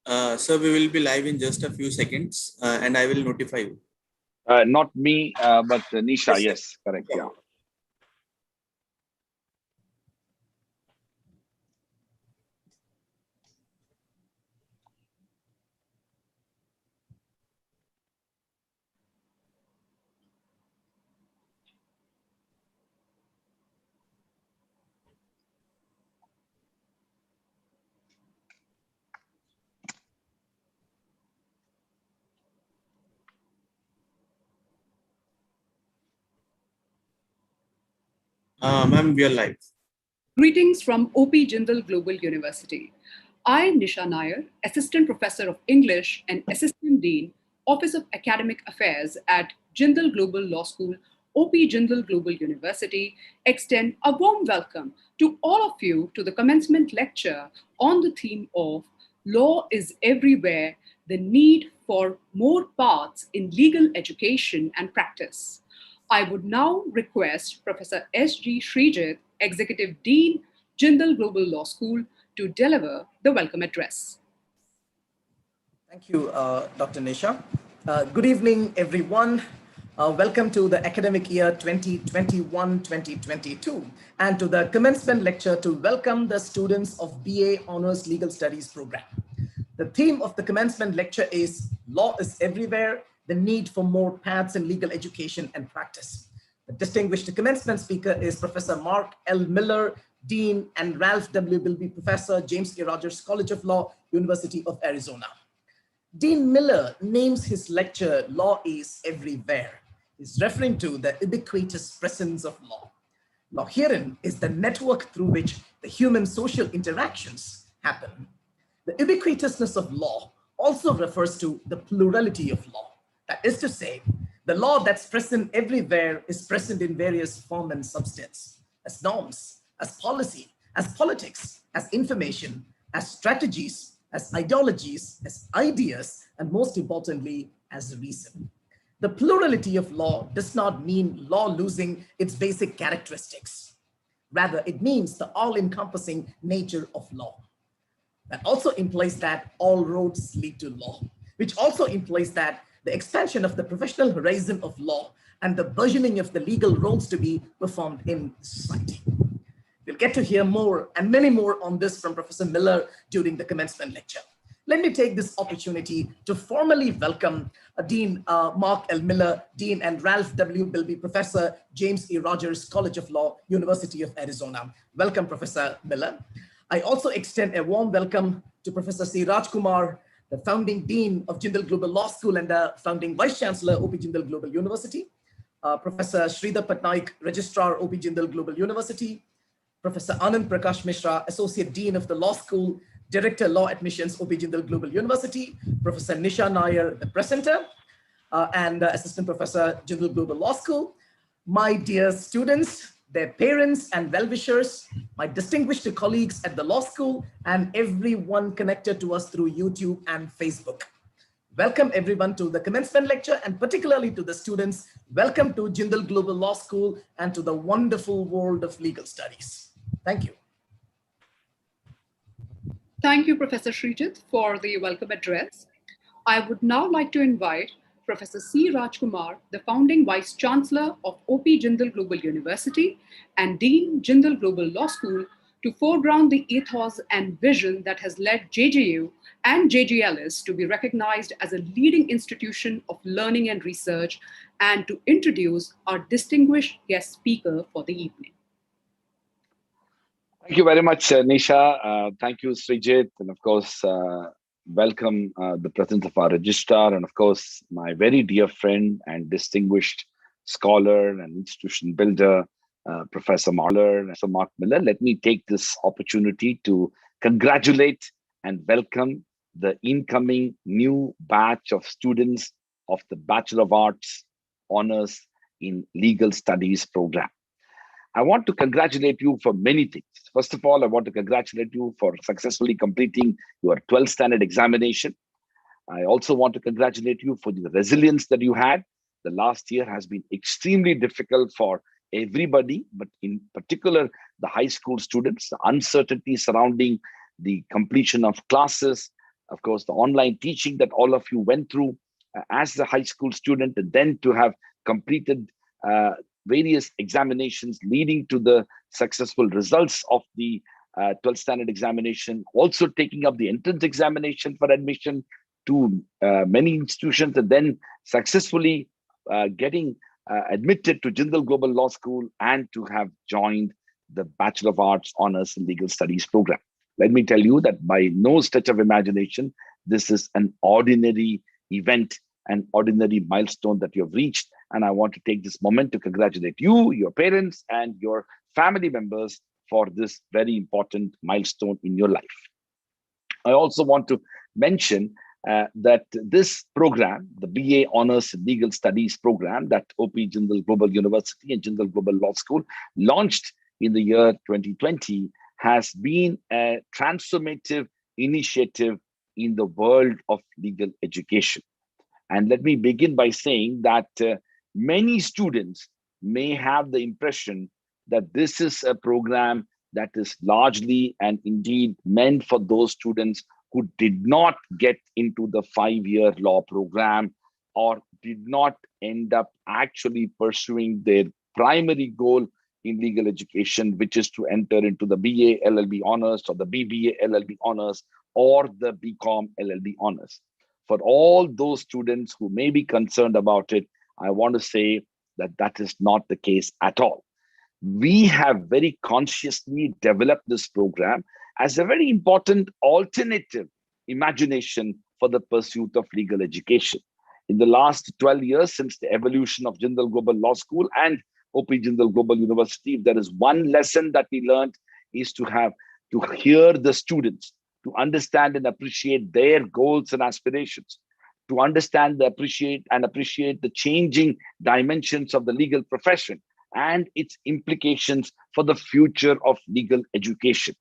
So we will be live in just a few seconds and I will notify you. Not me, but Nisha. Yes, correct. Yeah. Ma'am, we are live. Greetings from OP Jindal Global University. I, Nisha Nair, Assistant Professor of English and Assistant Dean, Office of Academic Affairs at Jindal Global Law School, OP Jindal Global University, extend a warm welcome to all of you to the commencement lecture on the theme of Law is Everywhere, the Need for More Paths in Legal Education and Practice. I would now request Professor S.G. Srijit, Executive Dean, Jindal Global Law School, to deliver the welcome address. Thank you, Dr. Nisha. Good evening, everyone. Welcome to the academic year 2021-2022 and to the commencement lecture to welcome the students of BA Honors Legal Studies program. The theme of the commencement lecture is Law is Everywhere, the Need for More Paths in Legal Education and Practice. The distinguished commencement speaker is Professor Mark L. Miller, Dean, and Ralph W. Bilby Professor, James E. Rogers College of Law, University of Arizona. Dean Miller names his lecture Law is Everywhere. He's referring to the ubiquitous presence of law. Law herein is the network through which the human social interactions happen. The ubiquitousness of law also refers to the plurality of law. That is to say, the law that's present everywhere is present in various form and substance, as norms, as policy, as politics, as information, as strategies, as ideologies, as ideas, and most importantly, as reason. The plurality of law does not mean law losing its basic characteristics. Rather, it means the all-encompassing nature of law. That also implies that all roads lead to law, which also implies that the expansion of the professional horizon of law and the burgeoning of the legal roles to be performed in society. We'll get to hear more and many more on this from Professor Miller during the commencement lecture. Let me take this opportunity to formally welcome Dean Mark L. Miller, Dean, and Ralph W. Bilby Professor, James E. Rogers College of Law, University of Arizona. Welcome, Professor Miller. I also extend a warm welcome to Professor C. Rajkumar, the founding Dean of Jindal Global Law School and the founding Vice Chancellor, OP Jindal Global University. Professor Sridhar Patnaik, Registrar, OP Jindal Global University. Professor Anand Prakash Mishra, Associate Dean of the Law School, Director Law Admissions, OP Jindal Global University. Professor Nisha Nair, the presenter, and Assistant Professor, Jindal Global Law School. My dear students, their parents and well-wishers, my distinguished colleagues at the law school, and everyone connected to us through YouTube and Facebook. Welcome everyone to the commencement lecture, and particularly to the students. Welcome to Jindal Global Law School and to the wonderful world of legal studies. Thank you. Thank you, Professor Srijit, for the welcome address. I would now like to invite Professor C. Rajkumar, the founding Vice Chancellor of OP Jindal Global University and Dean Jindal Global Law School, to foreground the ethos and vision that has led JGU and JGLS to be recognized as a leading institution of learning and research, and to introduce our distinguished guest speaker for the evening. Thank you very much, Nisha. Thank you, Srijit, and of course, welcome the presence of our registrar, and of course, my very dear friend and distinguished scholar and institution builder, Professor Mark Miller. Let me take this opportunity to congratulate and welcome the incoming new batch of students of the Bachelor of Arts Honors in Legal Studies program. I want to congratulate you for many things. First of all, I want to congratulate you for successfully completing your 12th standard examination. I also want to congratulate you for the resilience that you had. The last year has been extremely difficult for everybody, but in particular, the high school students. The uncertainty surrounding the completion of classes, of course, the online teaching that all of you went through as a high school student, and then to have completed various examinations leading to the successful results of the 12th standard examination, also taking up the entrance examination for admission to many institutions, and then successfully getting admitted to Jindal Global Law School and to have joined the Bachelor of Arts Honors in Legal Studies program. Let me tell you that by no stretch of imagination, this is an ordinary event, an ordinary milestone that you have reached. And I want to take this moment to congratulate you, your parents, and your family members for this very important milestone in your life. I also want to mention that this program, the BA Honors in Legal Studies program that OP Jindal Global University and Jindal Global Law School launched in the year 2020, has been a transformative initiative in the world of legal education. And let me begin by saying that many students may have the impression that this is a program that is largely and indeed meant for those students who did not get into the 5-year law program or did not end up actually pursuing their primary goal in legal education, which is to enter into the BA LLB honors or the BBA LLB honors or the BCom LLB honors. For all those students who may be concerned about it, I want to say that that is not the case at all. We have very consciously developed this program as a very important alternative imagination for the pursuit of legal education. In the last 12 years since the evolution of Jindal Global Law School and OP Jindal Global University, if there is one lesson that we learned, is to hear the students, to understand and appreciate their goals and aspirations, to understand, appreciate the changing dimensions of the legal profession and its implications for the future of legal education.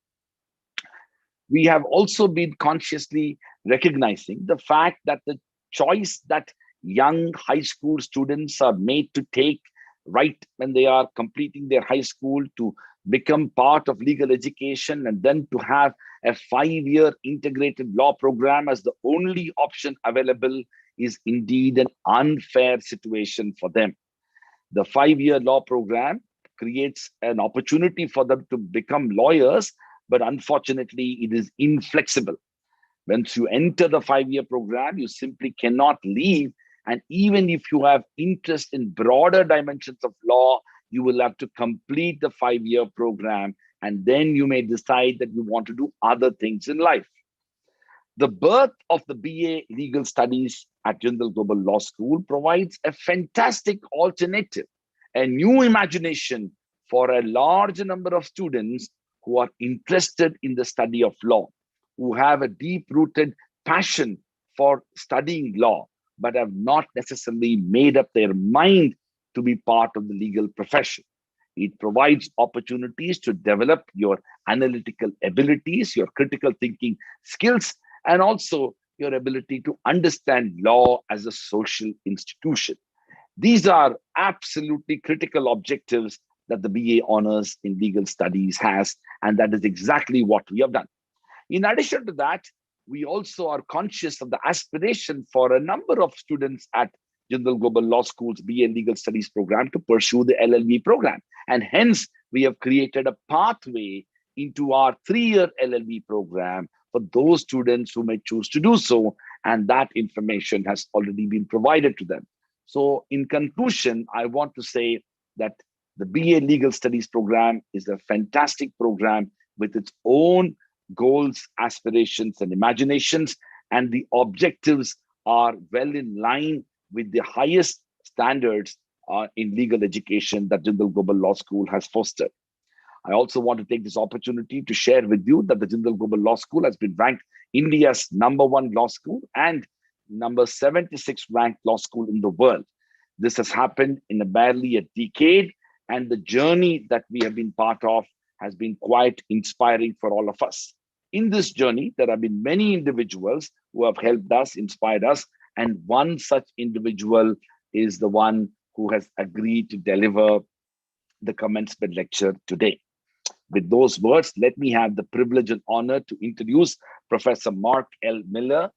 We have also been consciously recognizing the fact that the choice that young high school students are made to take right when they are completing their high school to become part of legal education and then to have a 5-year integrated law program as the only option available is indeed an unfair situation for them. The 5-year law program creates an opportunity for them to become lawyers, but unfortunately, it is inflexible. Once you enter the 5-year program, you simply cannot leave. And even if you have interest in broader dimensions of law, you will have to complete the 5-year program. And then you may decide that you want to do other things in life. The birth of the BA Legal Studies at Jindal Global Law School provides a fantastic alternative, a new imagination for a large number of students who are interested in the study of law, who have a deep-rooted passion for studying law, but have not necessarily made up their mind to be part of the legal profession. It provides opportunities to develop your analytical abilities, your critical thinking skills, and also your ability to understand law as a social institution. These are absolutely critical objectives that the BA Honors in Legal Studies has, and that is exactly what we have done. In addition to that, we also are conscious of the aspiration for a number of students at Jindal Global Law School's BA Legal Studies program to pursue the LLB program. And hence, we have created a pathway into our 3-year LLB program for those students who may choose to do so. And that information has already been provided to them. So in conclusion, I want to say that the BA Legal Studies program is a fantastic program with its own goals, aspirations, and imaginations, and the objectives are well in line with the highest standards in legal education that Jindal Global Law School has fostered. I also want to take this opportunity to share with you that the Jindal Global Law School has been ranked India's #1 law school and number 76 ranked law school in the world. This has happened in barely a decade, and the journey that we have been part of has been quite inspiring for all of us. In this journey, there have been many individuals who have helped us, inspired us, and one such individual is the one who has agreed to deliver the commencement lecture today. With those words, let me have the privilege and honor to introduce Professor Mark L. Miller,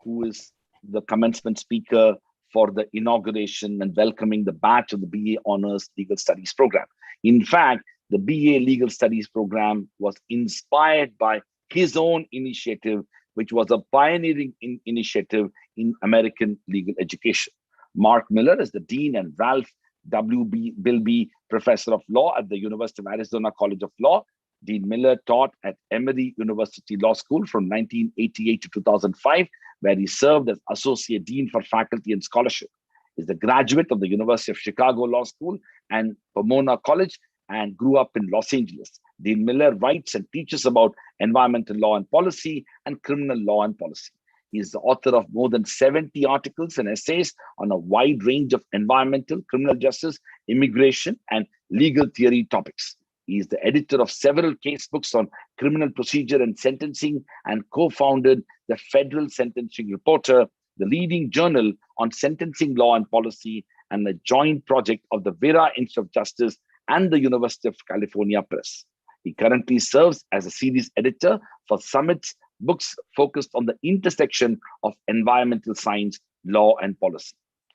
who is the commencement speaker for the inauguration and welcoming the batch of the BA Honors Legal Studies program. In fact, the BA Legal Studies program was inspired by his own initiative, which was a pioneering initiative in American legal education. Mark Miller is the Dean and Ralph W. Bilby Professor of Law at the University of Arizona College of Law. Dean Miller taught at Emory University Law School from 1988 to 2005, where he served as Associate Dean for Faculty and Scholarship. He is a graduate of the University of Chicago Law School and Pomona College and grew up in Los Angeles. Dean Miller writes and teaches about environmental law and policy and criminal law and policy. He is the author of more than 70 articles and essays on a wide range of environmental, criminal justice, immigration, and legal theory topics. He is the editor of several case books on criminal procedure and sentencing and co-founded the Federal Sentencing Reporter, the leading journal on sentencing law and policy, and a joint project of the Vera Institute of Justice and the University of California Press. He currently serves as a series editor for Summit's books focused on the intersection of environmental science, law, and policy.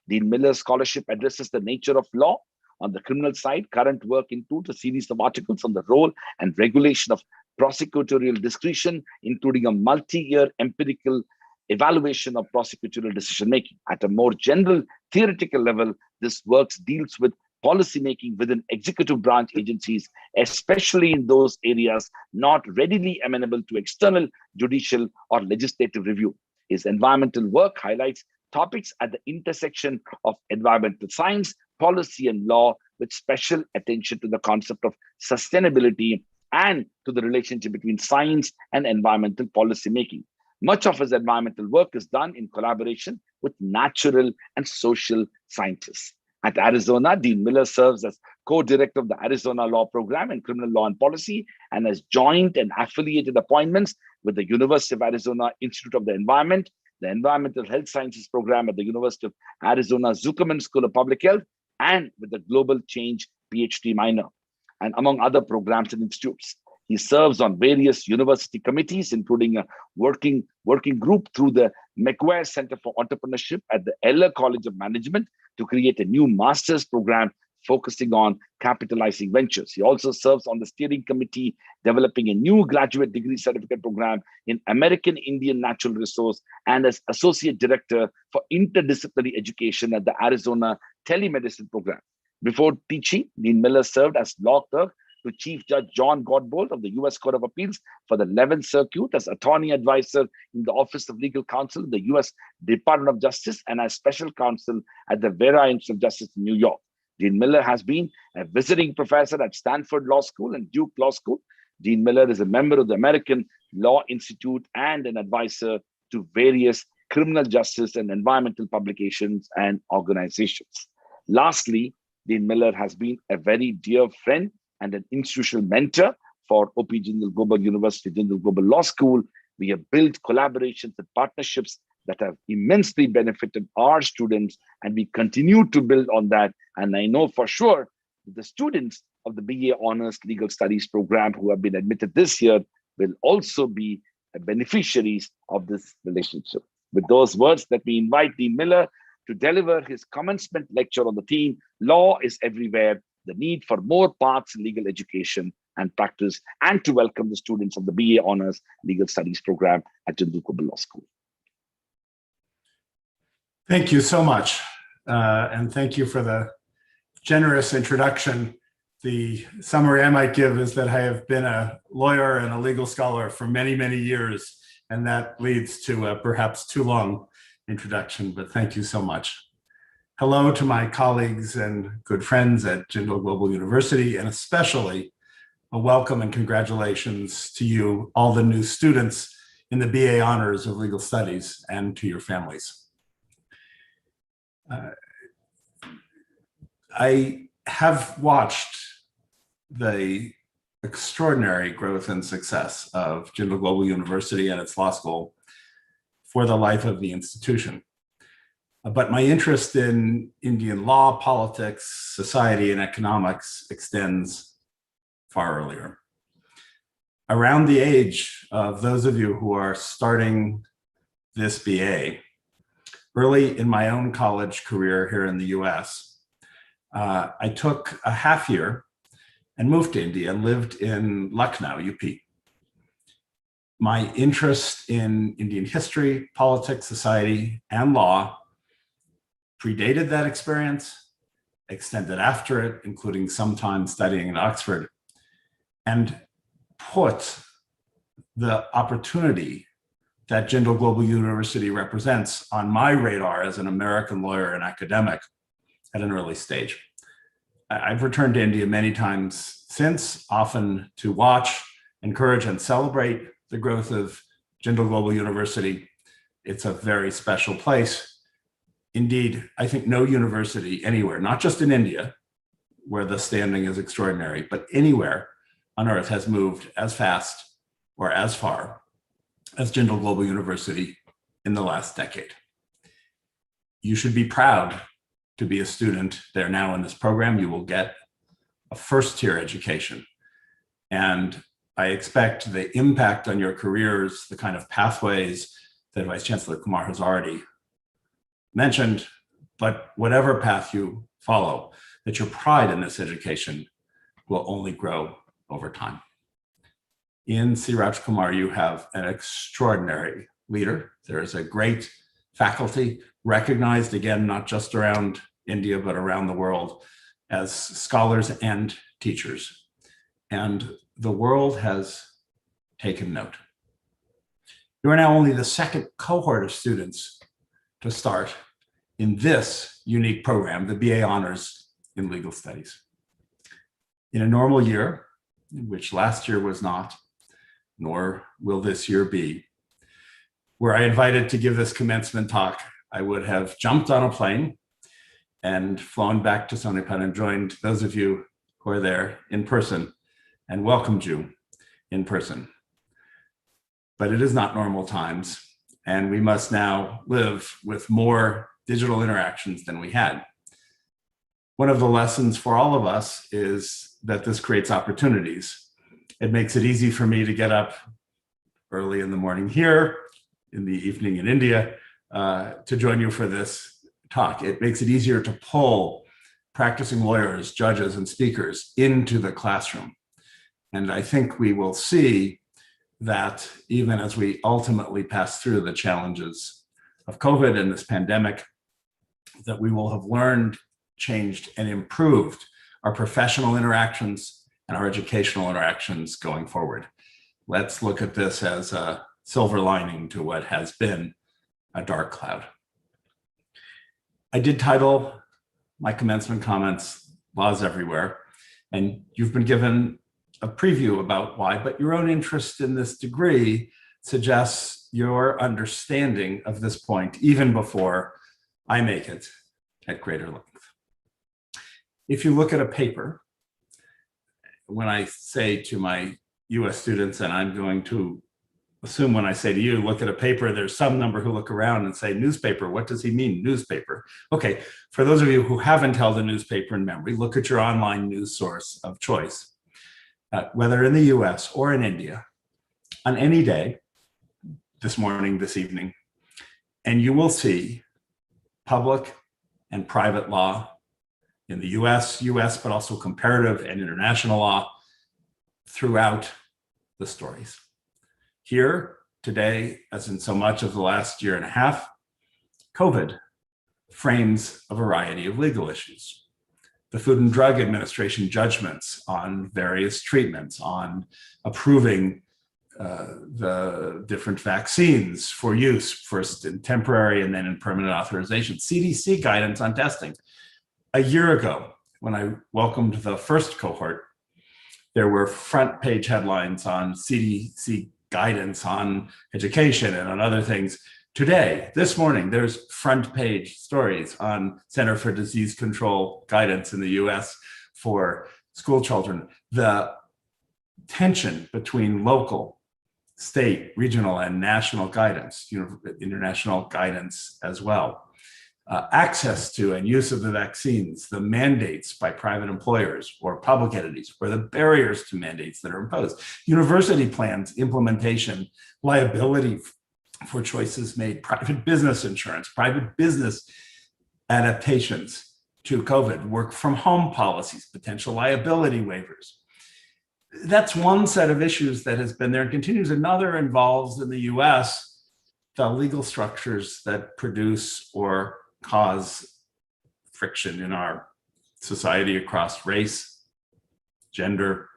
Dean Miller's scholarship addresses the nature of law. On the criminal side, current work includes a series of articles on the role and regulation of prosecutorial discretion, including a multi-year empirical evaluation of prosecutorial decision-making. At a more general theoretical level, this work deals with policymaking within executive branch agencies, especially in those areas not readily amenable to external judicial or legislative review. His environmental work highlights topics at the intersection of environmental science, policy, and law, with special attention to the concept of sustainability and to the relationship between science and environmental policymaking. Much of his environmental work is done in collaboration with natural and social scientists. At Arizona, Dean Miller serves as co-director of the Arizona Law Program in Criminal Law and Policy and has joint and affiliated appointments with the University of Arizona Institute of the Environment, the Environmental Health Sciences Program at the University of Arizona Zuckerman School of Public Health, and with the Global Change PhD minor, and among other programs and institutes. He serves on various university committees, including a working group through the McGuire Center for Entrepreneurship at the Eller College of Management to create a new master's program focusing on capitalizing ventures. He also serves on the steering committee developing a new graduate degree certificate program in American Indian Natural Resource and as associate director for interdisciplinary education at the Arizona Telemedicine Program. Before teaching, Dean Miller served as law clerk to Chief Judge John Godbolt of the U.S. Court of Appeals for the 11th Circuit, as attorney advisor in the Office of Legal Counsel in the U.S. Department of Justice, and as special counsel at the Vera Institute of Justice in New York. Dean Miller has been a visiting professor at Stanford Law School and Duke Law School. Dean Miller is a member of the American Law Institute and an advisor to various criminal justice and environmental publications and organizations. Lastly, Dean Miller has been a very dear friend and an institutional mentor for OP Jindal Global University, Jindal Global Law School. We have built collaborations and partnerships that have immensely benefited our students, and we continue to build on that. And I know for sure the students of the BA Honors Legal Studies program who have been admitted this year will also be beneficiaries of this relationship. With those words, let me invite Dean Miller to deliver his commencement lecture on the theme, Law is Everywhere, the Need for More Paths in Legal Education and Practice, and to welcome the students of the BA Honors Legal Studies program at Jindal Global Law School. Thank you so much. And thank you for the generous introduction. The summary I might give is that I have been a lawyer and a legal scholar for many, many years, and that leads to a perhaps too long introduction, but thank you so much. Hello to my colleagues and good friends at Jindal Global University, and especially a welcome and congratulations to you, all the new students in the BA Honors of Legal Studies, and to your families. I have watched the extraordinary growth and success of Jindal Global University and its law school for the life of the institution. But my interest in Indian law, politics, society, and economics extends far earlier. around the age of those of you who are starting this BA, early in my own college career here in the US, I took a half year and moved to India and lived in Lucknow, UP. My interest in Indian history, politics, society, and law predated that experience, extended after it, including some time studying at Oxford, and put the opportunity that Jindal Global University represents on my radar as an American lawyer and academic at an early stage. I've returned to India many times since, often to watch, encourage, and celebrate the growth of Jindal Global University. It's a very special place. Indeed, I think no university anywhere, not just in India, where the standing is extraordinary, but anywhere on earth has moved as fast or as far as Jindal Global University in the last decade. You should be proud to be a student there now in this program. You will get a first-tier education. And I expect the impact on your careers, the kind of pathways that Vice Chancellor Kumar has already mentioned, but whatever path you follow, that your pride in this education will only grow over time. In Siraj Kumar, you have an extraordinary leader. There is a great faculty recognized, again, not just around India, but around the world as scholars and teachers. And the world has taken note. You are now only the second cohort of students to start in this unique program, the BA Honors in Legal Studies. In a normal year, which last year was not, nor will this year be, were I invited to give this commencement talk, I would have jumped on a plane and flown back to Sonipat and joined those of you who are there in person and welcomed you in person. But it is not normal times, and we must now live with more digital interactions than we had. One of the lessons for all of us is that this creates opportunities. It makes it easy for me to get up early in the morning here, in the evening in India, to join you for this talk. It makes it easier to pull practicing lawyers, judges, and speakers into the classroom. And I think we will see that even as we ultimately pass through the challenges of COVID and this pandemic, that we will have learned, changed, and improved our professional interactions and our educational interactions going forward. Let's look at this as a silver lining to what has been a dark cloud. I did title my commencement comments Laws Everywhere, and you've been given a preview about why, but your own interest in this degree suggests your understanding of this point even before I make it at greater length. If you look at a paper, when I say to my US students, and I'm going to assume when I say to you, look at a paper, there's some number who look around and say, newspaper, what does he mean, newspaper? Okay, for those of you who haven't held a newspaper in memory, look at your online news source of choice. Whether in the US or in India, on any day, this morning, this evening, and you will see public and private law in the US, but also comparative and international law throughout the stories. Here, today, as in so much of the last year and a half, COVID frames a variety of legal issues. The Food and Drug Administration judgments on various treatments, on approving the different vaccines for use, first in temporary and then in permanent authorization, CDC guidance on testing. A year ago, when I welcomed the first cohort, there were front page headlines on CDC guidance on education and on other things. Today, this morning, there's front page stories on Center for Disease Control guidance in the US for school children. The tension between local, state, regional, and national guidance, international guidance as well. access to and use of the vaccines, the mandates by private employers or public entities, or the barriers to mandates that are imposed, university plans, implementation, liability for choices made, private business insurance, private business adaptations to COVID, work from home policies, potential liability waivers. That's one set of issues that has been there and continues. Another involves in the US, the legal structures that produce or cause friction in our society across race, gender,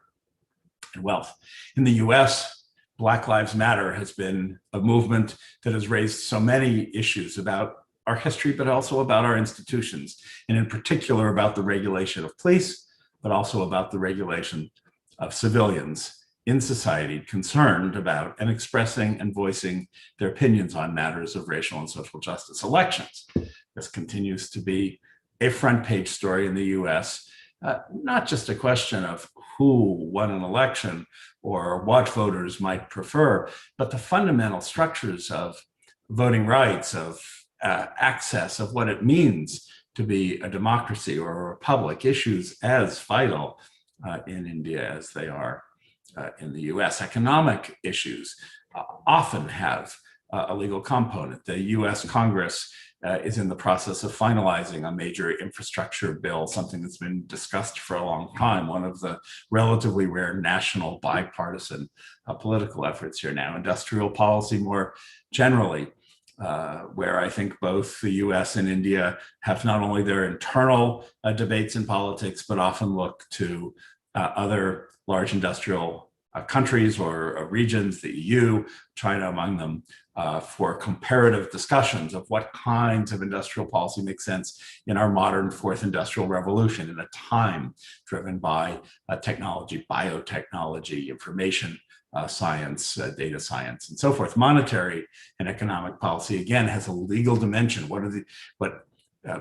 and wealth. In the US, Black Lives Matter has been a movement that has raised so many issues about our history, but also about our institutions, and in particular about the regulation of police, but also about the regulation of civilians in society concerned about and expressing and voicing their opinions on matters of racial and social justice. Elections. This continues to be a front page story in the US, not just a question of who won an election or what voters might prefer, but the fundamental structures of voting rights, of access, of what it means to be a democracy or a republic, issues as vital in India as they are in the US. Economic issues often have a legal component. The US Congress is in the process of finalizing a major infrastructure bill, something that's been discussed for a long time, one of the relatively rare national bipartisan political efforts here now. Industrial policy more generally, where I think both the US and India have not only their internal debates in politics, but often look to other large industrial countries or regions, the EU, China among them, for comparative discussions of what kinds of industrial policy make sense in our modern fourth industrial revolution, in a time driven by technology, biotechnology, information science, data science, and so forth. Monetary and economic policy, again, has a legal dimension. What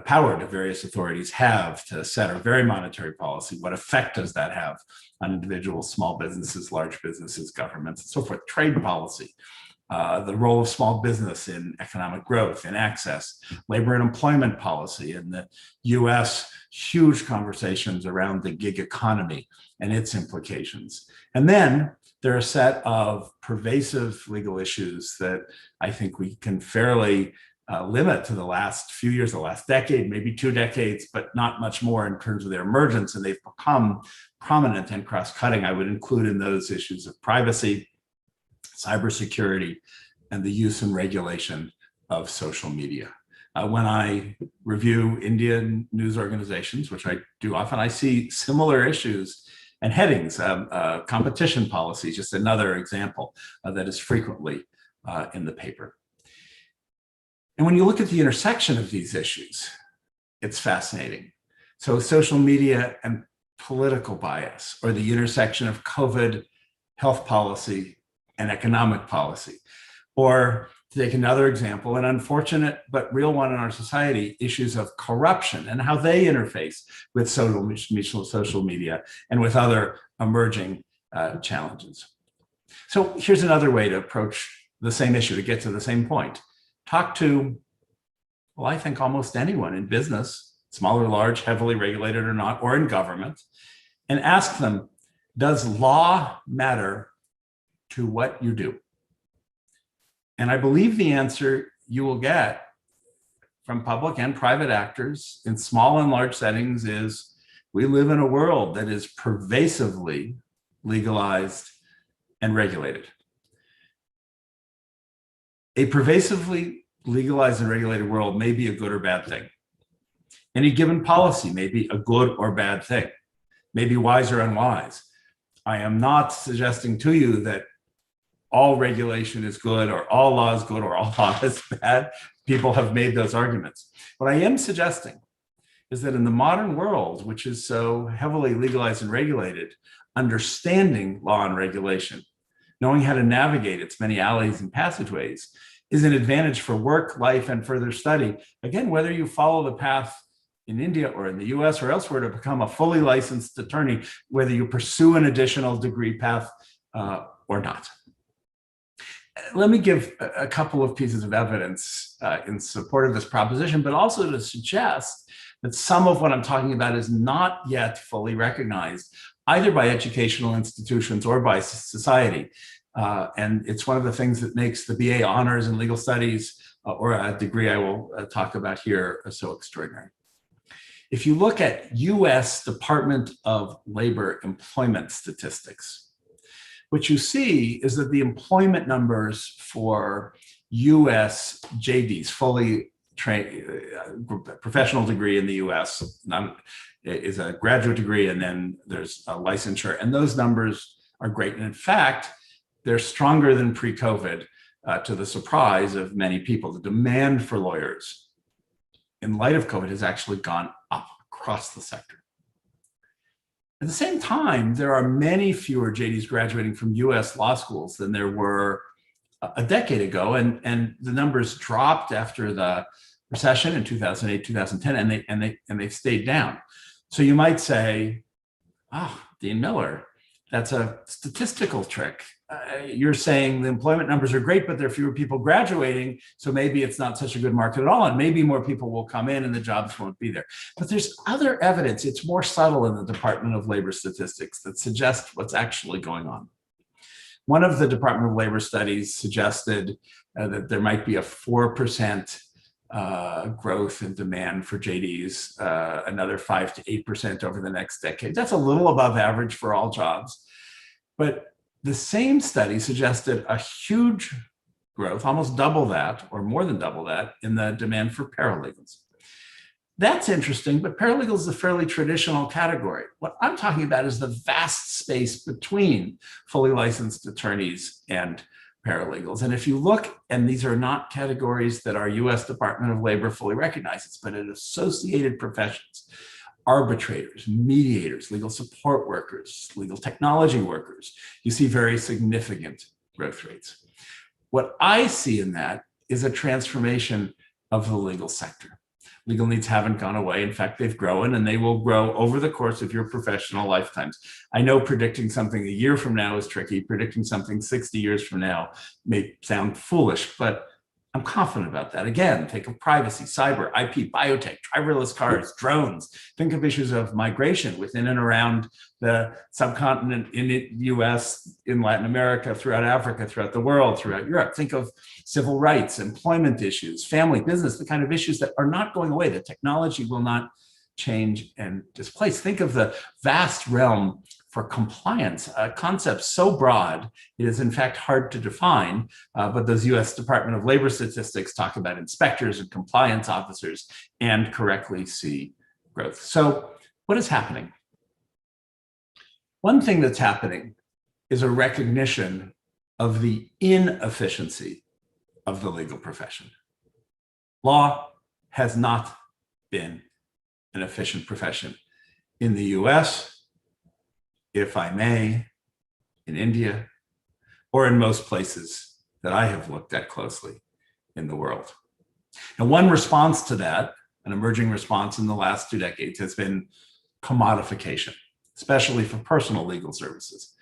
power do various authorities have to set a very monetary policy? What effect does that have on individuals, small businesses, large businesses, governments, and so forth? Trade policy, the role of small business in economic growth and access, labor and employment policy. In the US, huge conversations around the gig economy and its implications. And then there are a set of pervasive legal issues that I think we can fairly limit to the last few years, the last decade, maybe 2 decades, but not much more in terms of their emergence. And they've become prominent and cross-cutting. I would include in those issues of privacy, cybersecurity, and the use and regulation of social media. When I review Indian news organizations, which I do often, I see similar issues and headings. Competition policy, just another example that is frequently in the paper. And when you look at the intersection of these issues, it's fascinating. So social media and political bias, or the intersection of COVID, health policy, and economic policy. Or to take another example, an unfortunate but real one in our society, issues of corruption and how they interface with social media and with other emerging challenges. So here's another way to approach the same issue, to get to the same point. Talk to, well, I think almost anyone in business, small or large, heavily regulated or not, or in government, and ask them, does law matter to what you do? And I believe the answer you will get from public and private actors in small and large settings is, we live in a world that is pervasively legalized and regulated. A pervasively legalized and regulated world may be a good or bad thing. Any given policy may be a good or bad thing, may be wise or unwise. I am not suggesting to you that all regulation is good or all law is good or all law is bad. People have made those arguments. What I am suggesting is that in the modern world, which is so heavily legalized and regulated, understanding law and regulation, knowing how to navigate its many alleys and passageways, is an advantage for work, life, and further study. Again, whether you follow the path in India or in the US or elsewhere to become a fully licensed attorney, whether you pursue an additional degree path or not. let me give a couple of pieces of evidence in support of this proposition, but also to suggest that some of what I'm talking about is not yet fully recognized, either by educational institutions or by society. And it's one of the things that makes the BA honors in legal studies, or a degree I will talk about here, so extraordinary. If you look at US Department of Labor employment statistics, what you see is that the employment numbers for US JDs, fully trained professional degree in the US, is a graduate degree, and then there's a licensure, and those numbers are great. And in fact, they're stronger than pre-COVID, to the surprise of many people. The demand for lawyers in light of COVID has actually gone up across the sector. At the same time, there are many fewer JDs graduating from US law schools than there were a decade ago, and the numbers dropped after the recession in 2008, 2010, and they've stayed down. So you might say, Dean Miller, that's a statistical trick. You're saying the employment numbers are great, but there are fewer people graduating, so maybe it's not such a good market at all, and maybe more people will come in and the jobs won't be there. But there's other evidence, it's more subtle in the Department of Labor statistics, that suggests what's actually going on. One of the Department of Labor studies suggested that there might be a 4% growth in demand for JDs, another 5 to 8% over the next decade. That's a little above average for all jobs. But the same study suggested a huge growth, almost double that, or more than double that, in the demand for paralegals. That's interesting, but paralegal is a fairly traditional category. What I'm talking about is the vast space between fully licensed attorneys and paralegals. And if you look, and these are not categories that our US Department of Labor fully recognizes, but in associated professions, arbitrators, mediators, legal support workers, legal technology workers, you see very significant growth rates. What I see in that is a transformation of the legal sector. Legal needs haven't gone away. In fact, they've grown, and they will grow over the course of your professional lifetimes. I know predicting something a year from now is tricky. Predicting something 60 years from now may sound foolish, but I'm confident about that. Again, think of privacy, cyber, IP, biotech, driverless cars, drones. Think of issues of migration within and around the subcontinent, in the US, in Latin America, throughout Africa, throughout the world, throughout Europe. Think of civil rights, employment issues, family, business, the kind of issues that are not going away. The technology will not change and displace. Think of the vast realm for compliance, a concept so broad, it is in fact hard to define, but those US Department of Labor statistics talk about inspectors and compliance officers and correctly see growth. So what is happening? One thing that's happening is a recognition of the inefficiency of the legal profession. Law has not been an efficient profession in the US, if I may, in India, or in most places that I have looked at closely in the world. And one response to that, an emerging response in the last 2 decades, has been commodification, especially for personal legal services.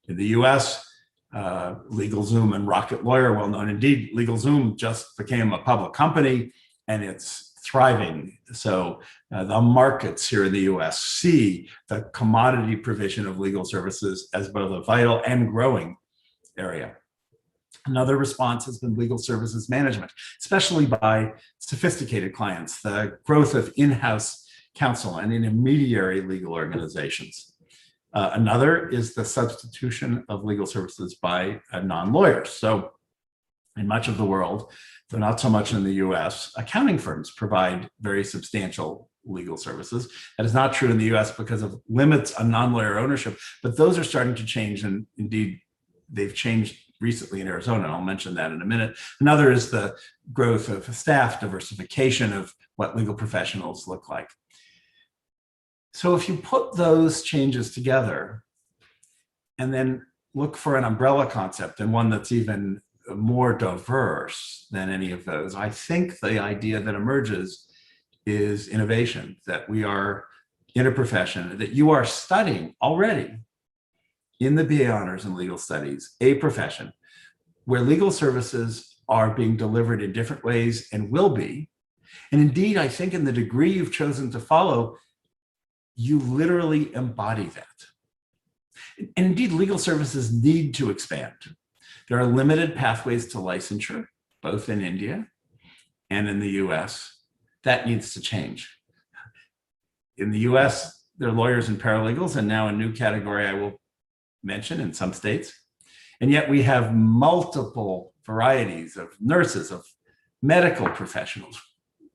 In the US, LegalZoom and Rocket Lawyer, well known. Indeed, LegalZoom just became a public company, and it's thriving. So the markets here in the US see the commodity provision of legal services as both a vital and growing area. Another response has been legal services management, especially by sophisticated clients, the growth of in-house counsel and intermediary legal organizations. Another is the substitution of legal services by non-lawyers. So in much of the world, though not so much in the US, accounting firms provide very substantial legal services. That is not true in the US because of limits on non-lawyer ownership, but those are starting to change, and indeed they've changed recently in Arizona, and I'll mention that in a minute. Another is the growth of staff diversification of what legal professionals look like. So if you put those changes together and then look for an umbrella concept, and one that's even more diverse than any of those, I think the idea that emerges is innovation, that we are in a profession, that you are studying already in the BA Honors in Legal Studies, a profession where legal services are being delivered in different ways and will be. And indeed, I think in the degree you've chosen to follow, you literally embody that. And indeed, legal services need to expand. There are limited pathways to licensure, both in India and in the US. That needs to change. In the US, there are lawyers and paralegals, and now a new category I will mention in some states. And yet we have multiple varieties of nurses, of medical professionals.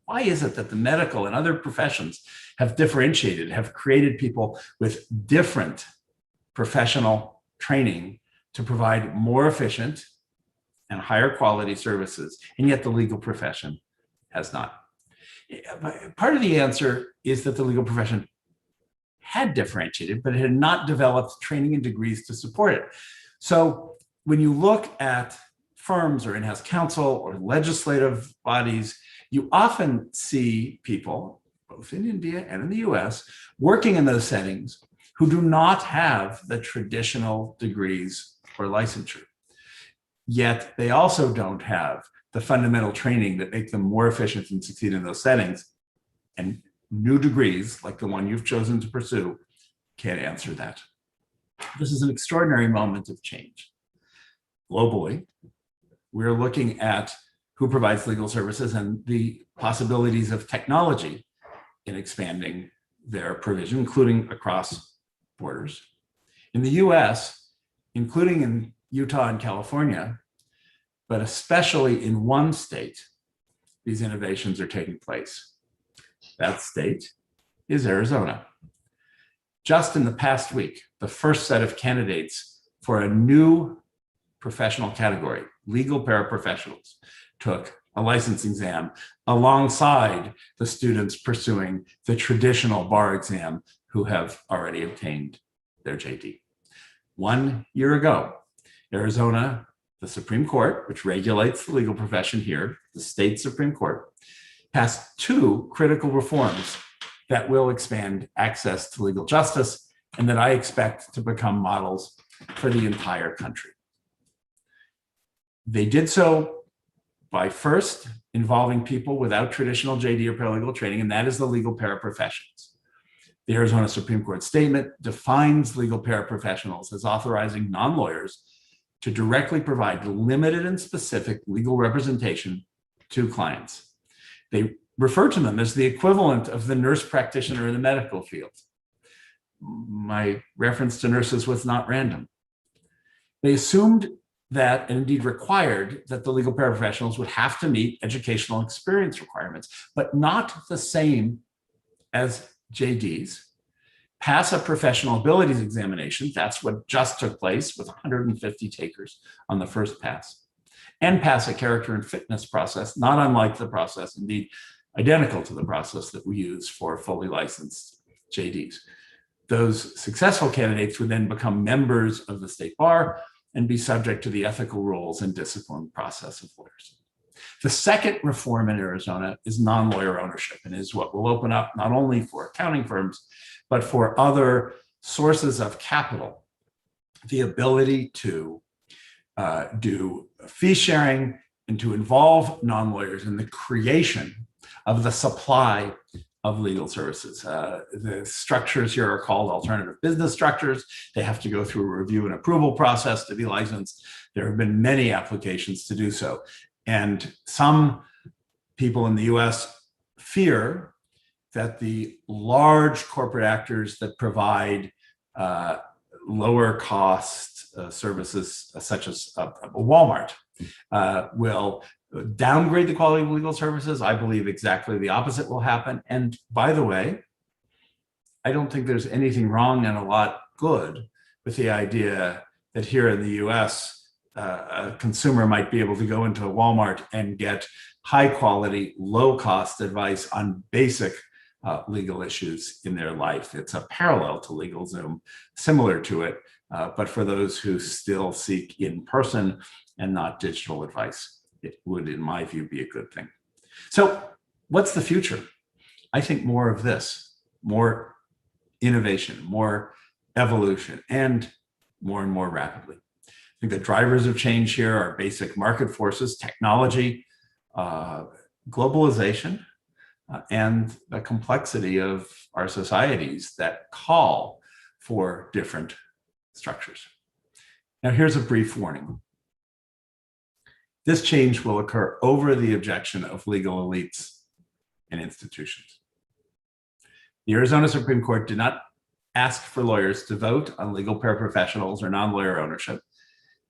Why is it that the medical and other professions have differentiated, have created people with different professional training to provide more efficient and higher quality services, and yet the legal profession has not? Part of the answer is that the legal profession had differentiated, but it had not developed training and degrees to support it. So when you look at firms or in-house counsel or legislative bodies, you often see people, both in India and in the US, working in those settings who do not have the traditional degrees or licensure. Yet they also don't have the fundamental training that make them more efficient and succeed in those settings. And new degrees, like the one you've chosen to pursue, can't answer that. This is an extraordinary moment of change. Globally, we're looking at who provides legal services and the possibilities of technology in expanding their provision, including across borders. In the US, including in Utah and California, but especially in one state, these innovations are taking place. That state is Arizona. Just in the past week, the first set of candidates for a new professional category, legal paraprofessionals, took a license exam alongside the students pursuing the traditional bar exam who have already obtained their JD. 1 year ago, Arizona, the Supreme Court, which regulates the legal profession here, the state Supreme Court, passed 2 critical reforms that will expand access to legal justice and that I expect to become models for the entire country. They did so by first involving people without traditional JD or paralegal training, and that is the legal paraprofessionals. The Arizona Supreme Court statement defines legal paraprofessionals as authorizing non-lawyers to directly provide limited and specific legal representation to clients. They refer to them as the equivalent of the nurse practitioner in the medical field. My reference to nurses was not random. They assumed that, and indeed required, that the legal paraprofessionals would have to meet educational experience requirements, but not the same as JDs, pass a professional abilities examination, that's what just took place with 150 takers on the first pass, and pass a character and fitness process, not unlike the process, indeed identical to the process that we use for fully licensed JDs. Those successful candidates would then become members of the state bar and be subject to the ethical rules and discipline process of lawyers. The second reform in Arizona is non-lawyer ownership, and is what will open up not only for accounting firms, but for other sources of capital, the ability to do fee sharing and to involve non-lawyers in the creation of the supply of legal services. The structures here are called alternative business structures. They have to go through a review and approval process to be licensed. There have been many applications to do so. And some people in the US fear that the large corporate actors that provide lower cost services, such as Walmart, will downgrade the quality of legal services. I believe exactly the opposite will happen. And by the way, I don't think there's anything wrong and a lot good with the idea that here in the US, a consumer might be able to go into a Walmart and get high quality, low cost advice on basic legal issues in their life. It's a parallel to LegalZoom, similar to it, but for those who still seek in person and not digital advice, it would, in my view, be a good thing. So what's the future? I think more of this, more innovation, more evolution, and more rapidly. think the drivers of change here are basic market forces, technology, globalization, and the complexity of our societies that call for different structures. Now, here's a brief warning. This change will occur over the objection of legal elites and institutions. The Arizona Supreme Court did not ask for lawyers to vote on legal paraprofessionals or non-lawyer ownership.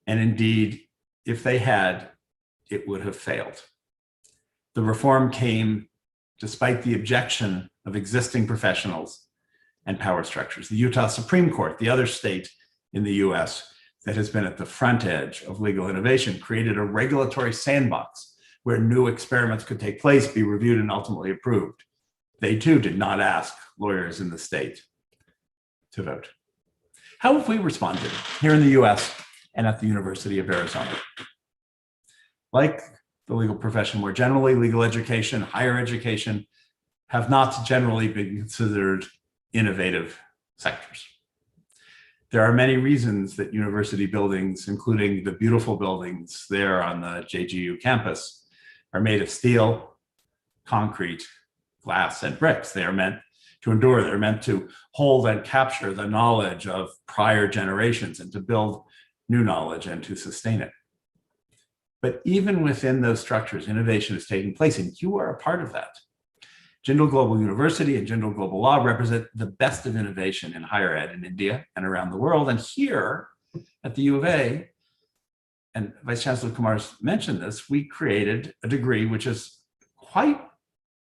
And indeed, if they had, it would have failed. The reform came despite the objection of existing professionals and power structures. The Utah Supreme Court, the other state in the US that has been at the front edge of legal innovation, created a regulatory sandbox where new experiments could take place, be reviewed, and ultimately approved. They too did not ask lawyers in the state to vote. How have we responded here in the US and at the University of Arizona? Like the legal profession more generally, legal education, higher education have not generally been considered innovative sectors. There are many reasons that university buildings, including the beautiful buildings there on the JGU campus, are made of steel, concrete, glass, and bricks. They are meant to endure. They're meant to hold and capture the knowledge of prior generations and to build new knowledge and to sustain it. But even within those structures, innovation is taking place, and you are a part of that. Jindal Global University and Jindal Global Law represent the best of innovation in higher ed in India and around the world. And here at the U of A, and Vice Chancellor Kumar's mentioned this, we created a degree which is quite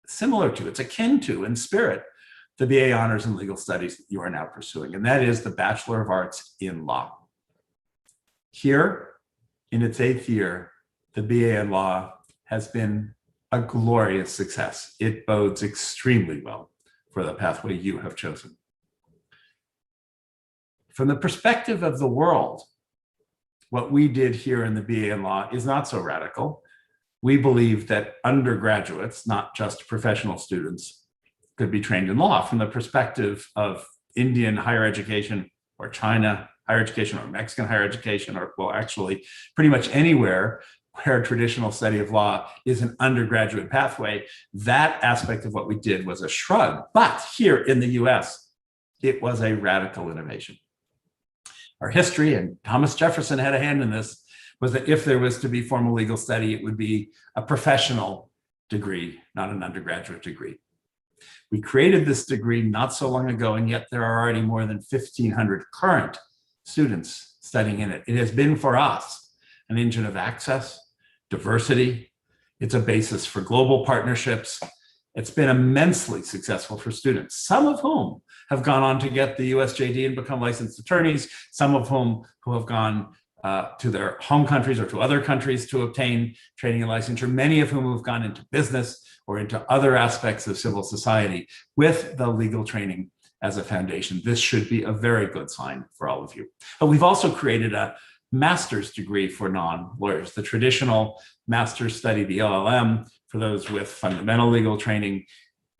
similar to, it's akin to in spirit, the BA Honors in Legal Studies that you are now pursuing, and that is the Bachelor of Arts in Law. Here, in its 8th year, the BA in Law has been a glorious success. It bodes extremely well for the pathway you have chosen. From the perspective of the world, what we did here in the BA in Law is not so radical. We believe that undergraduates, not just professional students, could be trained in law. From the perspective of Indian higher education or China higher education or Mexican higher education, or well, actually pretty much anywhere where traditional study of law is an undergraduate pathway, that aspect of what we did was a shrug. But here in the US, it was a radical innovation. Our history, and Thomas Jefferson had a hand in this, was that if there was to be formal legal study, it would be a professional degree, not an undergraduate degree. We created this degree not so long ago, and yet there are already more than 1,500 current students studying in it. It has been for us an engine of access, diversity. It's a basis for global partnerships. It's been immensely successful for students, some of whom have gone on to get the USJD and become licensed attorneys, some of whom who have gone to their home countries or to other countries to obtain training and licensure, many of whom have gone into business or into other aspects of civil society with the legal training as a foundation. This should be a very good sign for all of you. But we've also created a master's degree for non-lawyers. The traditional master's study, the LLM, for those with fundamental legal training,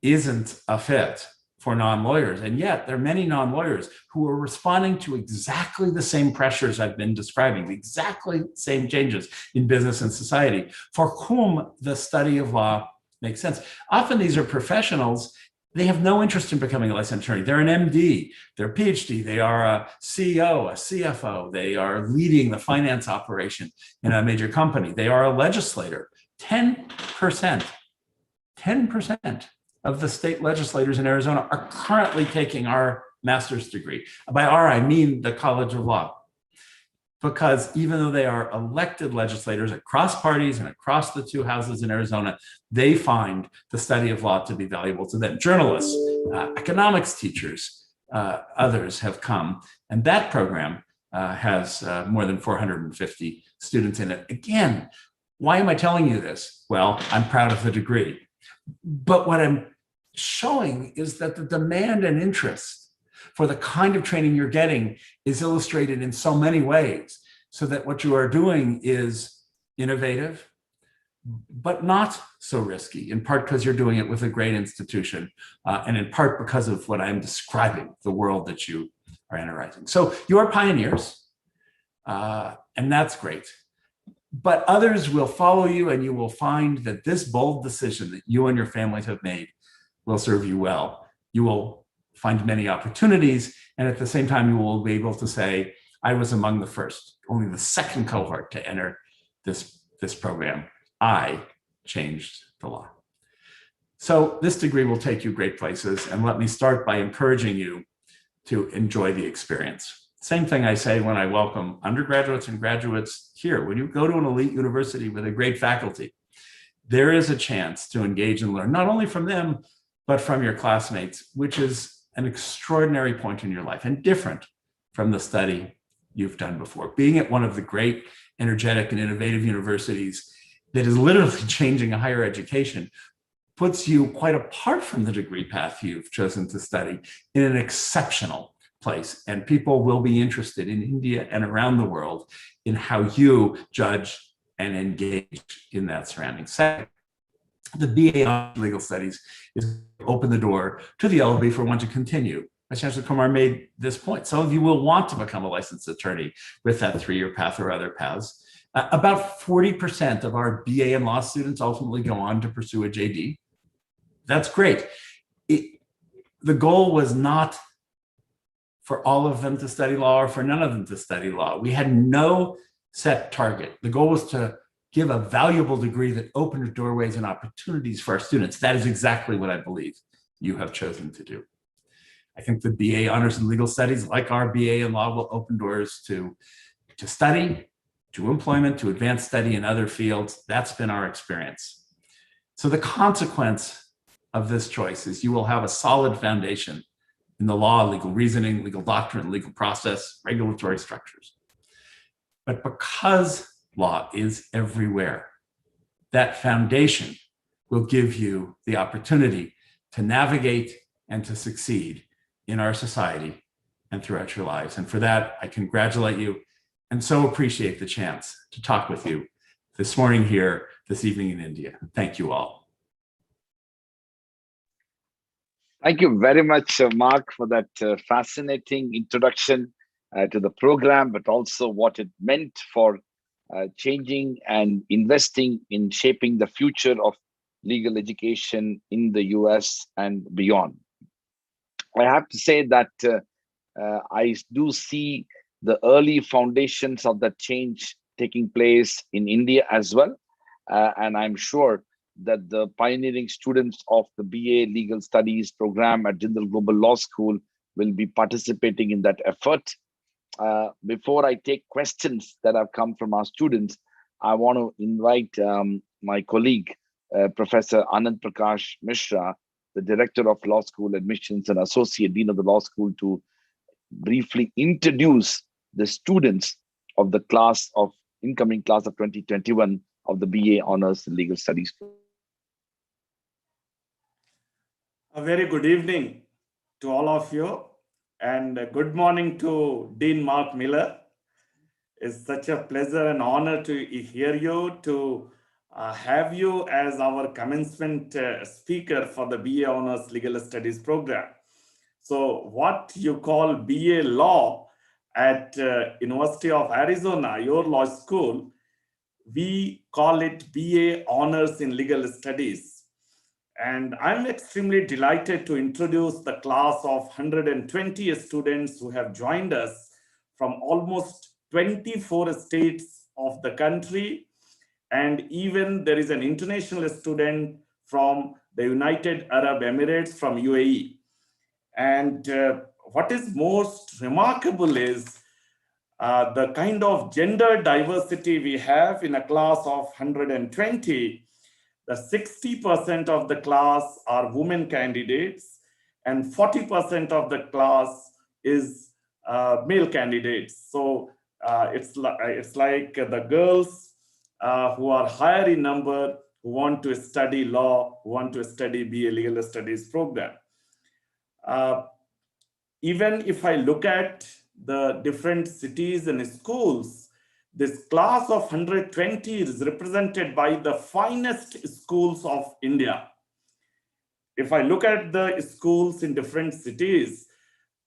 isn't a fit for non-lawyers. And yet there are many non-lawyers who are responding to exactly the same pressures I've been describing, the exactly same changes in business and society, for whom the study of law makes sense. Often these are professionals. They have no interest in becoming a licensed attorney. They're an MD, they're a PhD, they are a CEO, a CFO, they are leading the finance operation in a major company, they are a legislator. 10% of the state legislators in Arizona are currently taking our master's degree. By our, I mean the College of Law. Because even though they are elected legislators across parties and across the two houses in Arizona, they find the study of law to be valuable to them. Journalists, economics teachers, others have come. And that program has more than 450 students in it. Again, why am I telling you this? Well, I'm proud of the degree. But what I'm showing is that the demand and interest for the kind of training you're getting is illustrated in so many ways, so that what you are doing is innovative, but not so risky, in part because you're doing it with a great institution, and in part because of what I'm describing, the world that you are energizing. So you are pioneers. And that's great. But others will follow you, and you will find that this bold decision that you and your families have made will serve you well. You will find many opportunities, and at the same time, you will be able to say, I was among the first, only the second cohort to enter this program. I changed the law. So this degree will take you great places, and let me start by encouraging you to enjoy the experience. Same thing I say when I welcome undergraduates and graduates here. When you go to an elite university with a great faculty, there is a chance to engage and learn, not only from them, but from your classmates, which is an extraordinary point in your life and different from the study you've done before. Being at one of the great, energetic, and innovative universities that is literally changing higher education puts you quite apart from the degree path you've chosen to study in an exceptional place. And people will be interested in India and around the world in how you judge and engage in that surrounding setting. The BA on Legal Studies is open the door to the LLB for one to continue. As Chancellor Kumar made this point, some of you will want to become a licensed attorney with that three-year path or other paths. About 40% of our BA and law students ultimately go on to pursue a JD. That's great. The goal was not for all of them to study law or for none of them to study law. We had no set target. The goal was to give a valuable degree that opened doorways and opportunities for our students. That is exactly what I believe you have chosen to do. I think the BA Honors in Legal Studies, like our BA in Law, will open doors to study, to employment, to advanced study in other fields. That's been our experience. So the consequence of this choice is you will have a solid foundation in the law, legal reasoning, legal doctrine, legal process, regulatory structures. But because law is everywhere, that foundation will give you the opportunity to navigate and to succeed in our society and throughout your lives. And for that, I congratulate you and so appreciate the chance to talk with you this morning here, this evening in India. Thank you all. Thank you very much, Mark, for that fascinating introduction to the program, but also what it meant for changing and investing in shaping the future of legal education in the US and beyond. I have to say that I do see the early foundations of that change taking place in India as well. And I'm sure that the pioneering students of the BA Legal Studies program at Jindal Global Law School will be participating in that effort. Before I take questions that have come from our students, I want to invite my colleague, Professor Anand Prakash Mishra, the Director of Law School Admissions and Associate Dean of the Law School, to briefly introduce the students of the incoming class of 2021 of the BA Honors in Legal Studies. A very good evening to all of you, and good morning to Dean Mark Miller. It's such a pleasure and honor to hear you, to have you as our commencement speaker for the BA Honors Legal Studies program. So what you call BA Law at University of Arizona, your law school, we call it BA Honors in Legal Studies. And I'm extremely delighted to introduce the class of 120 students who have joined us from almost 24 states of the country. And even there is an international student from the United Arab Emirates, from UAE. And what is most remarkable is the kind of gender diversity we have in a class of 120. The 60% of the class are women candidates and 40% of the class is male candidates. So it's like the girls who are higher in number, who want to study law, who want to study BA Legal Studies program. Even if I look at the different cities and schools, this class of 120 is represented by the finest schools of India. If I look at the schools in different cities,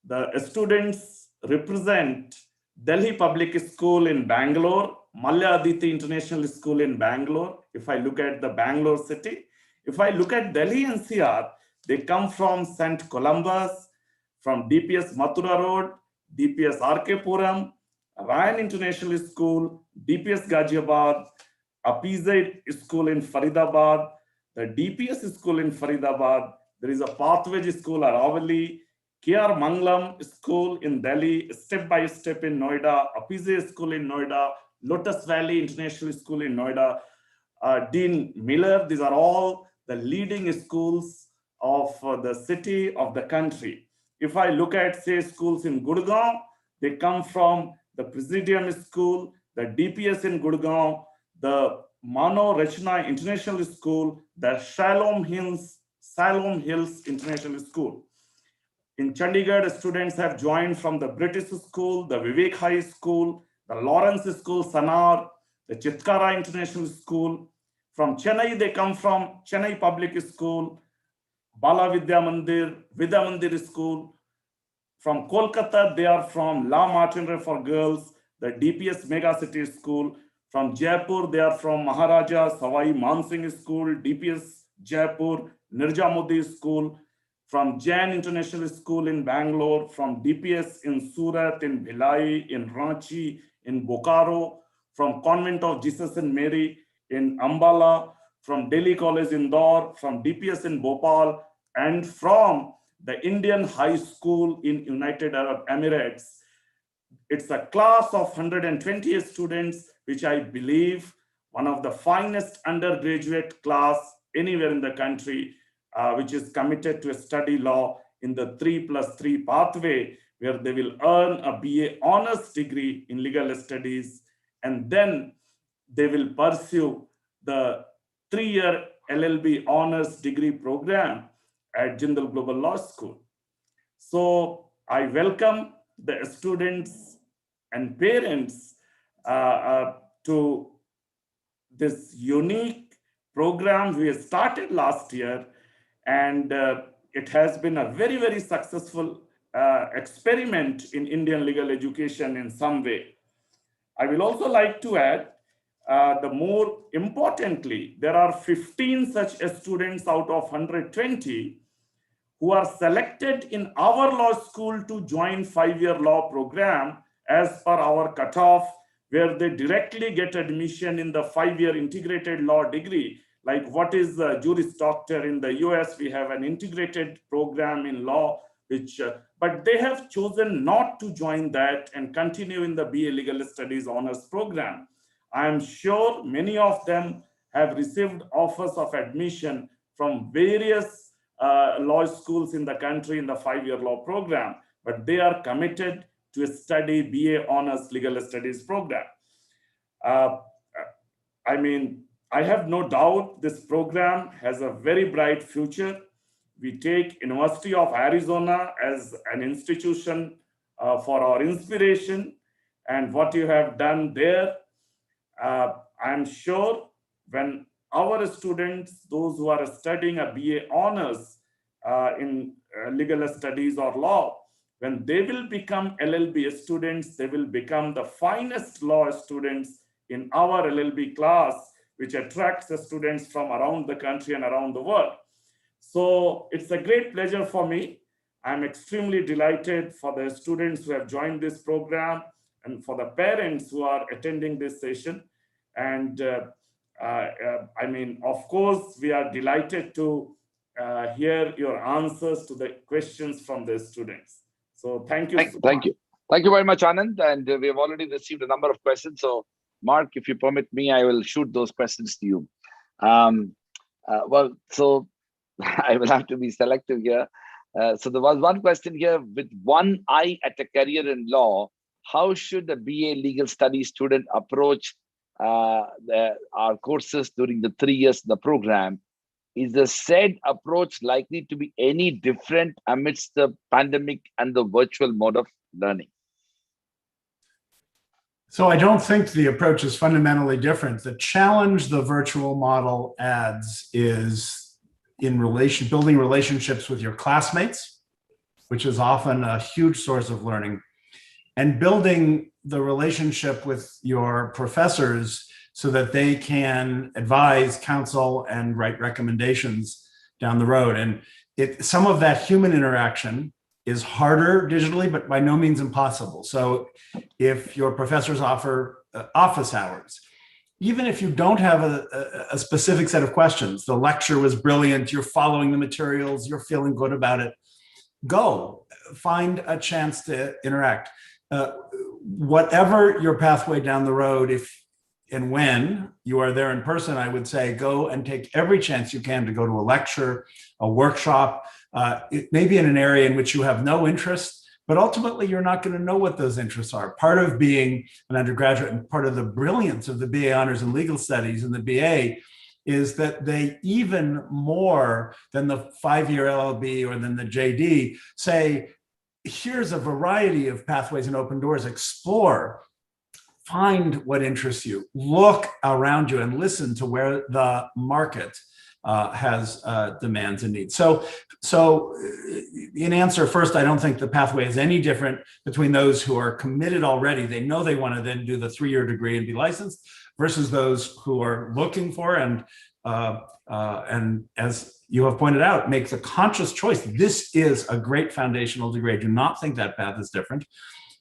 the students represent Delhi Public School in Bangalore, Malya Aditi International School in Bangalore. If I look at the Bangalore city, if I look at Delhi NCR, they come from St. Columbus, from DPS Mathura Road, DPS RK Puram, Ryan International School, DPS Ghaziabad, Apizade School in Faridabad, the DPS School in Faridabad. There is a Pathway School Aravali, KR Manglam School in Delhi, Step by Step in Noida, Apizade School in Noida, Lotus Valley International School in Noida, Dean Miller. These are all the leading schools of the city, of the country. If I look at, say, schools in Gurgaon, they come from the Presidium School, the DPS in Gurgaon, the Mano Rachna International School, the Shalom Hills International School. In Chandigarh, students have joined from the British School, the Vivek High School, the Lawrence School, Sanar, the Chitkara International School. From Chennai, they come from Chennai Public School, Bala Vidya Mandir School. From Kolkata, they are from La Martindale for Girls, the DPS Mega City School. From Jaipur, they are from Maharaja Savai Mansingh School, DPS Jaipur, Nirja Modi School. From Jain International School in Bangalore, from DPS in Surat, in Bhilai, in Ranchi, in Bokaro, from Convent of Jesus and Mary in Ambala, from Delhi College Indore, from DPS in Bhopal, and from the Indian High School in United Arab Emirates. It's a class of 120 students, which I believe one of the finest undergraduate class anywhere in the country, which is committed to study law in the 3+3 pathway, where they will earn a BA honors degree in legal studies, and then they will pursue the 3-year LLB honors degree program at Jindal Global Law School. So I welcome the students and parents to this unique program we started last year, and it has been a very, very successful experiment in Indian legal education in some way. I will also like to add, the more importantly, there are 15 such students out of 120 who are selected in our law school to join 5-year law program as per our cutoff, where they directly get admission in the 5-year integrated law degree. Like what is the Juris Doctor in the US, we have an integrated program in law, which, but they have chosen not to join that and continue in the BA Legal Studies honors program. I am sure many of them have received offers of admission from various law schools in the country in the 5-year law program, but they are committed to study BA honors legal studies program. I mean, I have no doubt this program has a very bright future. We take University of Arizona as an institution for our inspiration, and what you have done there, I'm sure when our students, those who are studying a BA honors in legal studies or law, when they will become LLB students, they will become the finest law students in our LLB class, which attracts the students from around the country and around the world. So it's a great pleasure for me. I'm extremely delighted for the students who have joined this program and for the parents who are attending this session. And I mean, of course, we are delighted to hear your answers to the questions from the students. So thank you. Thank you. Thank you very much, Anand. And we have already received a number of questions. So Mark, if you permit me, I will shoot those questions to you. Well, so I will have to be selective here. So there was one question here: with one eye at a career in law, how should a BA legal studies student approach our courses during the 3 years of the program? Is the said approach likely to be any different amidst the pandemic and the virtual mode of learning? So I don't think the approach is fundamentally different. The challenge the virtual model adds is in building relationships with your classmates, which is often a huge source of learning, and building the relationship with your professors so that they can advise, counsel, and write recommendations down the road. And some of that human interaction is harder digitally, but by no means impossible. So if your professors offer office hours, even if you don't have a specific set of questions, the lecture was brilliant, you're following the materials, you're feeling good about it, go find a chance to interact. Whatever your pathway down the road, if and when you are there in person, I would say go and take every chance you can to go to a lecture, a workshop. It may be in an area in which you have no interest, but ultimately you're not going to know what those interests are. Part of being an undergraduate and part of the brilliance of the BA Honors in Legal Studies and the BA is that they, even more than the 5-year LLB or than the JD, say, here's a variety of pathways and open doors, explore, find what interests you, look around you and listen to where the market has demands and needs. So in answer, first, I don't think the pathway is any different between those who are committed already. They know they want to then do the 3-year degree and be licensed versus those who are looking for and as you have pointed out, make the conscious choice. This is a great foundational degree. I do not think that path is different.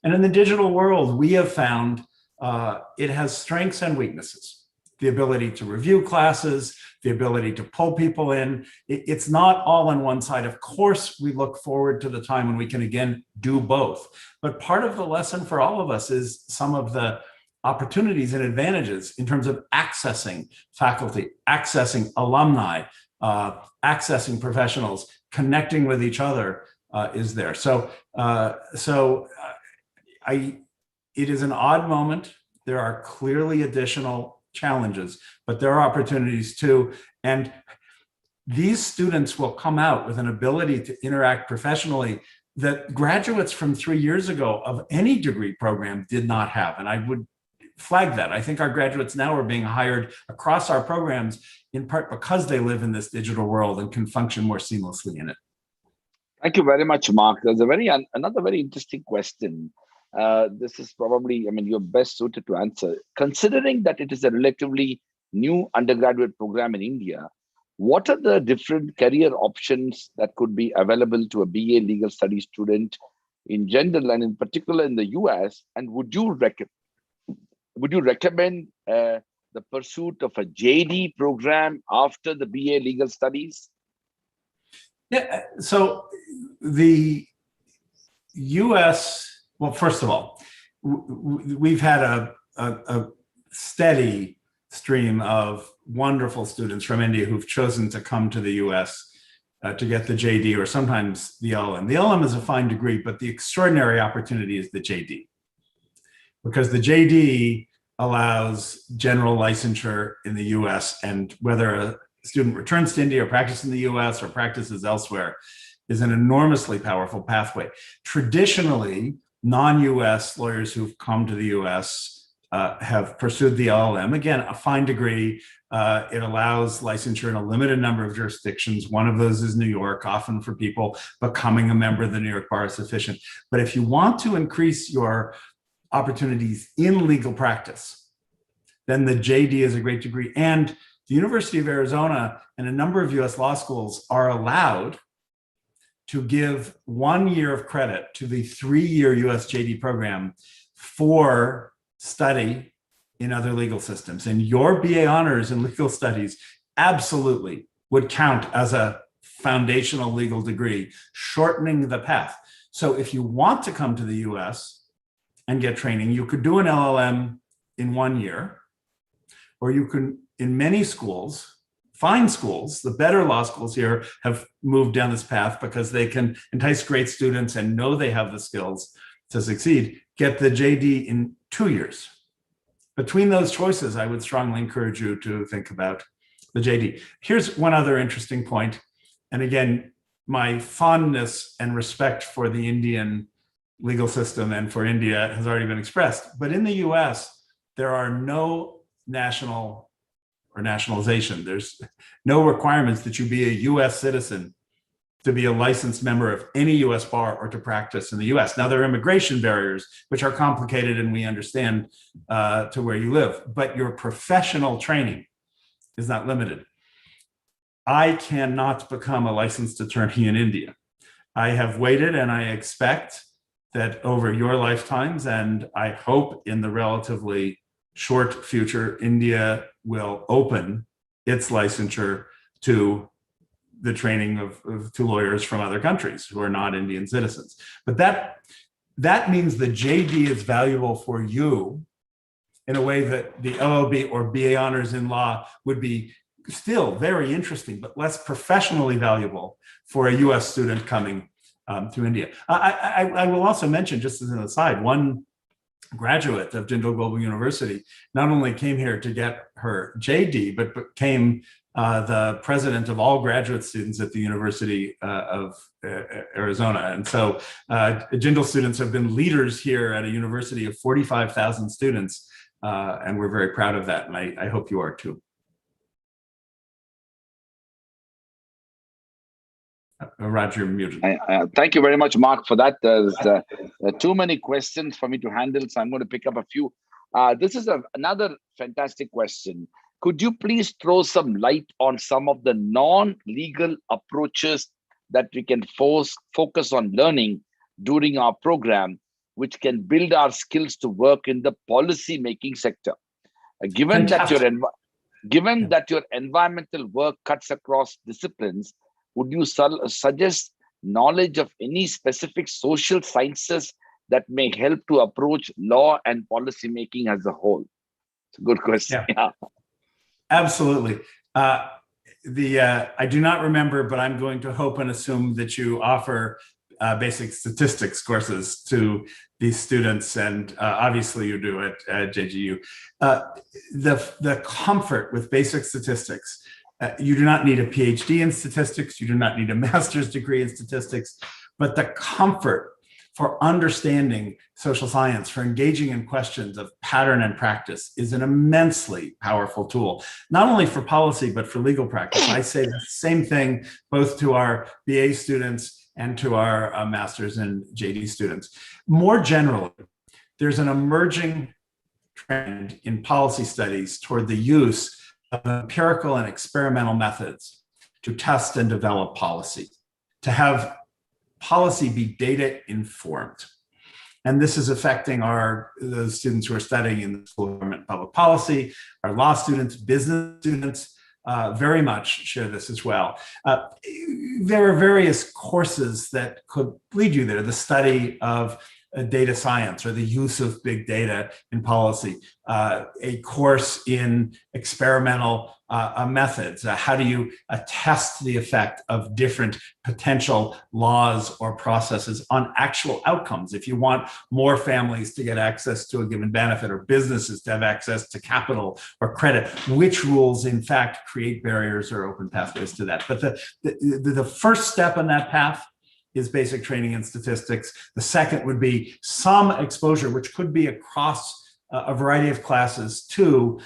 And in the digital world, we have found it has strengths and weaknesses. The ability to review classes, the ability to pull people in. It's not all on one side. Of course, we look forward to the time when we can again do both. But part of the lesson for all of us is some of the opportunities and advantages in terms of accessing faculty, accessing alumni, accessing professionals, connecting with each other is there. It is an odd moment. There are clearly additional challenges, but there are opportunities too. And these students will come out with an ability to interact professionally that graduates from 3 years ago of any degree program did not have. And I would flag that. I think our graduates now are being hired across our programs in part because they live in this digital world and can function more seamlessly in it. Thank you very much, Mark. There's another very interesting question. This is probably, you're best suited to answer. Considering that it is a relatively new undergraduate program in India, what are the different career options that could be available to a BA Legal Studies student in general and in particular in the US? And would you recommend the pursuit of a JD program after the BA Legal Studies? Yeah, so the US, well, first of all, we've had a steady stream of wonderful students from India who've chosen to come to the US to get the JD or sometimes the LLM. The LLM is a fine degree, but the extraordinary opportunity is the JD. Because the JD allows general licensure in the US, and whether a student returns to India or practices in the US or practices elsewhere is an enormously powerful pathway. Traditionally, non-US lawyers who've come to the US have pursued the LLM. Again, a fine degree. It allows licensure in a limited number of jurisdictions. One of those is New York. Often for people becoming a member of the New York Bar is sufficient. But if you want to increase your opportunities in legal practice, then the JD is a great degree. And the University of Arizona and a number of US law schools are allowed to give 1 year of credit to the 3-year US JD program for study in other legal systems. And your BA honors in legal studies absolutely would count as a foundational legal degree, shortening the path. So if you want to come to the US and get training, you could do an LLM in 1 year, or you can, in many schools, fine schools, the better law schools here have moved down this path because they can entice great students and know they have the skills to succeed, get the JD in 2 years. Between those choices, I would strongly encourage you to think about the JD. Here's one other interesting point. And again, my fondness and respect for the Indian legal system and for India has already been expressed. But in the US, there are no national or nationalization. There's no requirements that you be a US citizen to be a licensed member of any US bar or to practice in the US. Now, there are immigration barriers, which are complicated and we understand to where you live, but your professional training is not limited. I cannot become a licensed attorney in India. I have waited, and I expect that over your lifetimes, and I hope in the relatively short future, India will open its licensure to the training to lawyers from other countries who are not Indian citizens. But that means the JD is valuable for you in a way that the LLB or BA honors in law would be still very interesting, but less professionally valuable for a US student coming to India. I will also mention, just as an aside, one graduate of Jindal Global University not only came here to get her JD, but became the president of all graduate students at the University of Arizona. And so Jindal students have been leaders here at a university of 45,000 students, and we're very proud of that, and I hope you are too. Roger, you're muted. Thank you very much, Mark, for that. There's too many questions for me to handle, so I'm going to pick up a few. This is another fantastic question. Could you please throw some light on some of the non-legal approaches that we can focus on learning during our program, which can build our skills to work in the policy-making sector? Given that your environmental work cuts across disciplines, would you suggest knowledge of any specific social sciences that may help to approach law and policy making as a whole? It's a good question. Yeah. Absolutely. I do not remember, but I'm going to hope and assume that you offer basic statistics courses to these students, and obviously you do at JGU. The comfort with basic statistics, you do not need a PhD in statistics, you do not need a master's degree in statistics, but the comfort for understanding social science, for engaging in questions of pattern and practice is an immensely powerful tool, not only for policy, but for legal practice. I say the same thing both to our BA students and to our master's and JD students. More generally, there's an emerging trend in policy studies toward the use of empirical and experimental methods to test and develop policy, to have policy be data informed. And this is affecting those students who are studying in the School of Government and Public Policy, our law students, business students, very much share this as well. There are various courses that could lead you there. The study of data science or the use of big data in policy, a course in experimental methods. How do you test the effect of different potential laws or processes on actual outcomes? If you want more families to get access to a given benefit or businesses to have access to capital or credit, which rules in fact create barriers or open pathways to that? But the first step on that path is basic training in statistics. The second would be some exposure, which could be across a variety of classes, to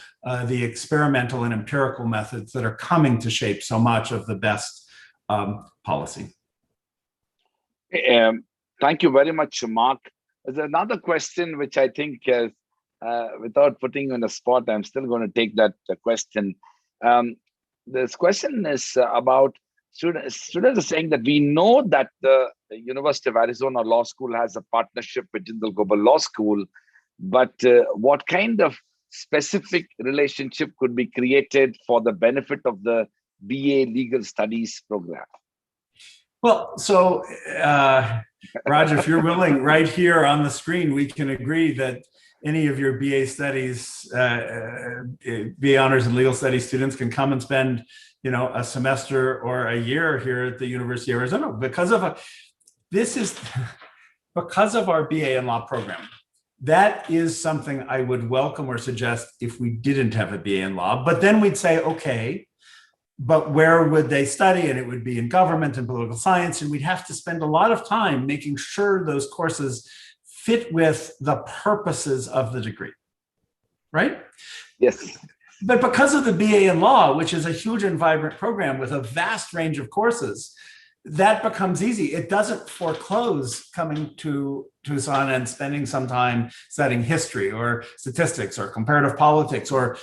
the experimental and empirical methods that are coming to shape so much of the best policy. Thank you very much, Mark. There's another question which I think, without putting you on the spot, I'm still going to take that question. This question is about students are saying that we know that the University of Arizona Law School has a partnership with Jindal Global Law School, but what kind of specific relationship could be created for the benefit of the BA Legal Studies program? Well, so Roger, if you're willing, right here on the screen, we can agree that any of your BA studies, BA honors and legal studies students can come and spend, a semester or a year here at the University of Arizona because of our BA in law program. That is something I would welcome or suggest if we didn't have a BA in law, but then we'd say, okay, but where would they study? And it would be in government and political science. And we'd have to spend a lot of time making sure those courses fit with the purposes of the degree, right? Yes. But because of the BA in law, which is a huge and vibrant program with a vast range of courses, that becomes easy. It doesn't foreclose coming to Tucson and spending some time studying history or statistics or comparative politics or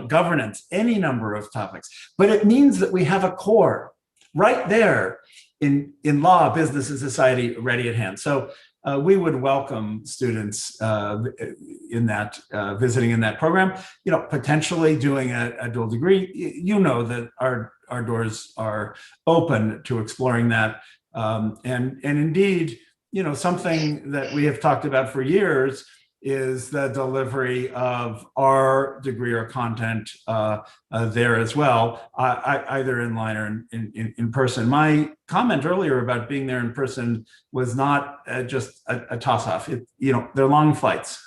governance, any number of topics. But it means that we have a core right there in law, business, and society ready at hand. So we would welcome students in that visiting in that program, potentially doing a dual degree. That our doors are open to exploring that. And indeed, something that we have talked about for years is the delivery of our degree or content there as well, either in line or in person. My comment earlier about being there in person was not just a toss-off. They're long flights.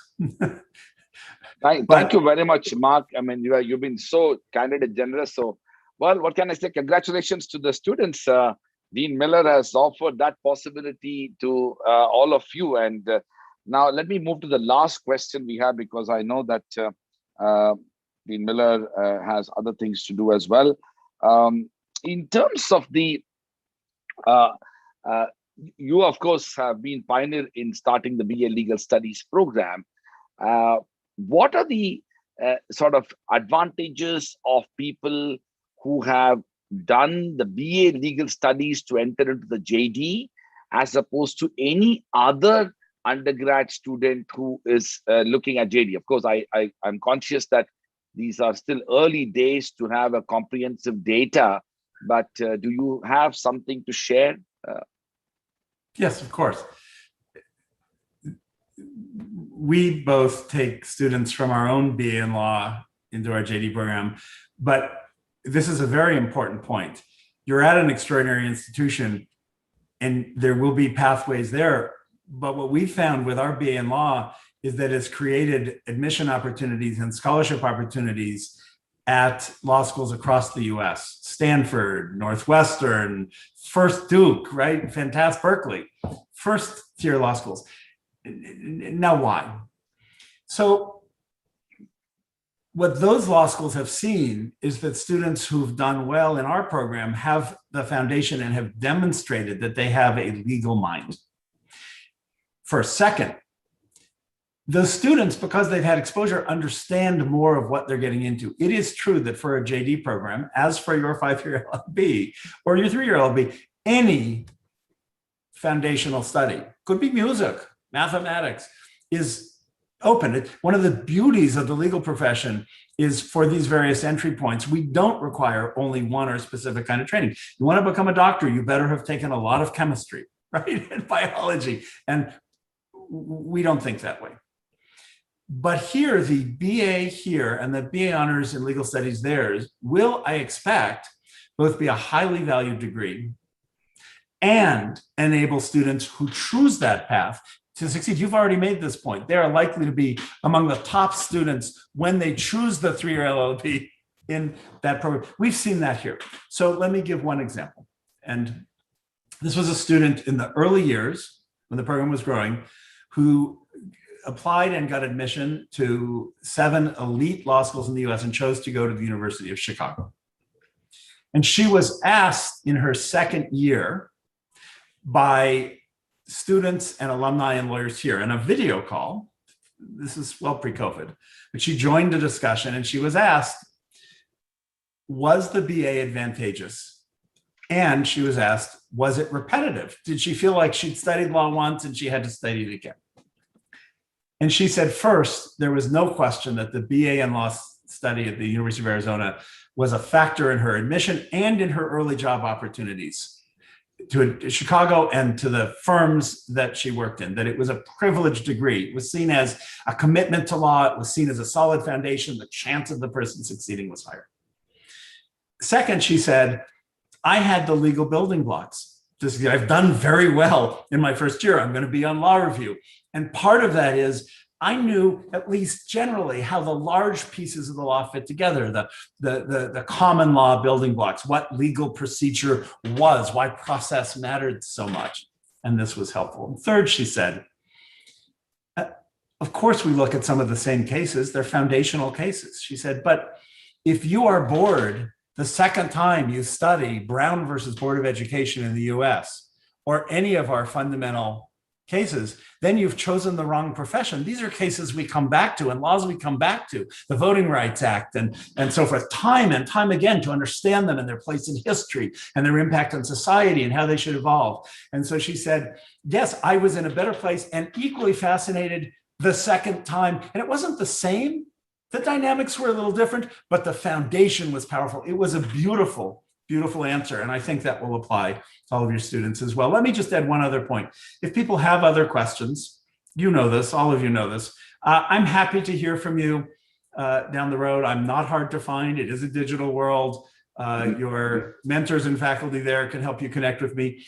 Thank you very much, Mark. I mean, you've been so candid and generous. So, well, what can I say? Congratulations to the students. Dean Miller has offered that possibility to all of you. And now let me move to the last question we have, because I know that Dean Miller has other things to do as well. In terms of the, you of course have been pioneer in starting the BA Legal Studies program. What are the sort of advantages of people who have done the BA Legal Studies to enter into the JD, as opposed to any other undergrad student who is looking at JD? Of course, I'm conscious that these are still early days to have a comprehensive data, but do you have something to share? Yes, of course. We both take students from our own BA in law into our JD program, but this is a very important point. You're at an extraordinary institution and there will be pathways there. But what we found with our BA in law is that it's created admission opportunities and scholarship opportunities at law schools across the US, Stanford, Northwestern, First Duke, right? Fantastic, Berkeley, first tier law schools. Now, why? So what those law schools have seen is that students who've done well in our program have the foundation and have demonstrated that they have a legal mind. First. Second, those students, because they've had exposure, understand more of what they're getting into. It is true that for a JD program, as for your 5-year LLB or your 3-year LLB, any foundational study, could be music, mathematics, is open. One of the beauties of the legal profession is for these various entry points, we don't require only one or specific kind of training. You want to become a doctor, you better have taken a lot of chemistry, right? And biology. And we don't think that way. But here, the BA here and the BA honors in legal studies theirs will, I expect, both be a highly valued degree and enable students who choose that path to succeed. You've already made this point. They are likely to be among the top students when they choose the 3-year LLB in that program. We've seen that here. So let me give one example. And this was a student in the early years when the program was growing who applied and got admission to 7 elite law schools in the US and chose to go to the University of Chicago. And she was asked in her second year by students and alumni and lawyers here in a video call. This is well pre-COVID, but she joined a discussion and she was asked, was the BA advantageous? And she was asked, was it repetitive? Did she feel like she'd studied law once and she had to study it again? And she said, first, there was no question that the BA in law study at the University of Arizona was a factor in her admission and in her early job opportunities to Chicago and to the firms that she worked in, that it was a privileged degree. It was seen as a commitment to law. It was seen as a solid foundation. The chance of the person succeeding was higher. Second, she said, I had the legal building blocks. I've done very well in my first year. I'm going to be on law review. And part of that is I knew, at least generally, how the large pieces of the law fit together, the common law building blocks, what legal procedure was, why process mattered so much. And this was helpful. And third, she said, of course, we look at some of the same cases. They're foundational cases. She said, but if you are bored the second time you study Brown versus Board of Education in the US or any of our fundamental cases, then you've chosen the wrong profession. These are cases we come back to and laws we come back to, the Voting Rights Act and so forth, time and time again to understand them and their place in history and their impact on society and how they should evolve. And so she said, yes, I was in a better place and equally fascinated the second time. And it wasn't the same. The dynamics were a little different, but the foundation was powerful. It was a beautiful, beautiful answer. And I think that will apply to all of your students as well. Let me just add one other point. If people have other questions, you know this, all of you know this, I'm happy to hear from you down the road. I'm not hard to find. It is a digital world. Your mentors and faculty there can help you connect with me.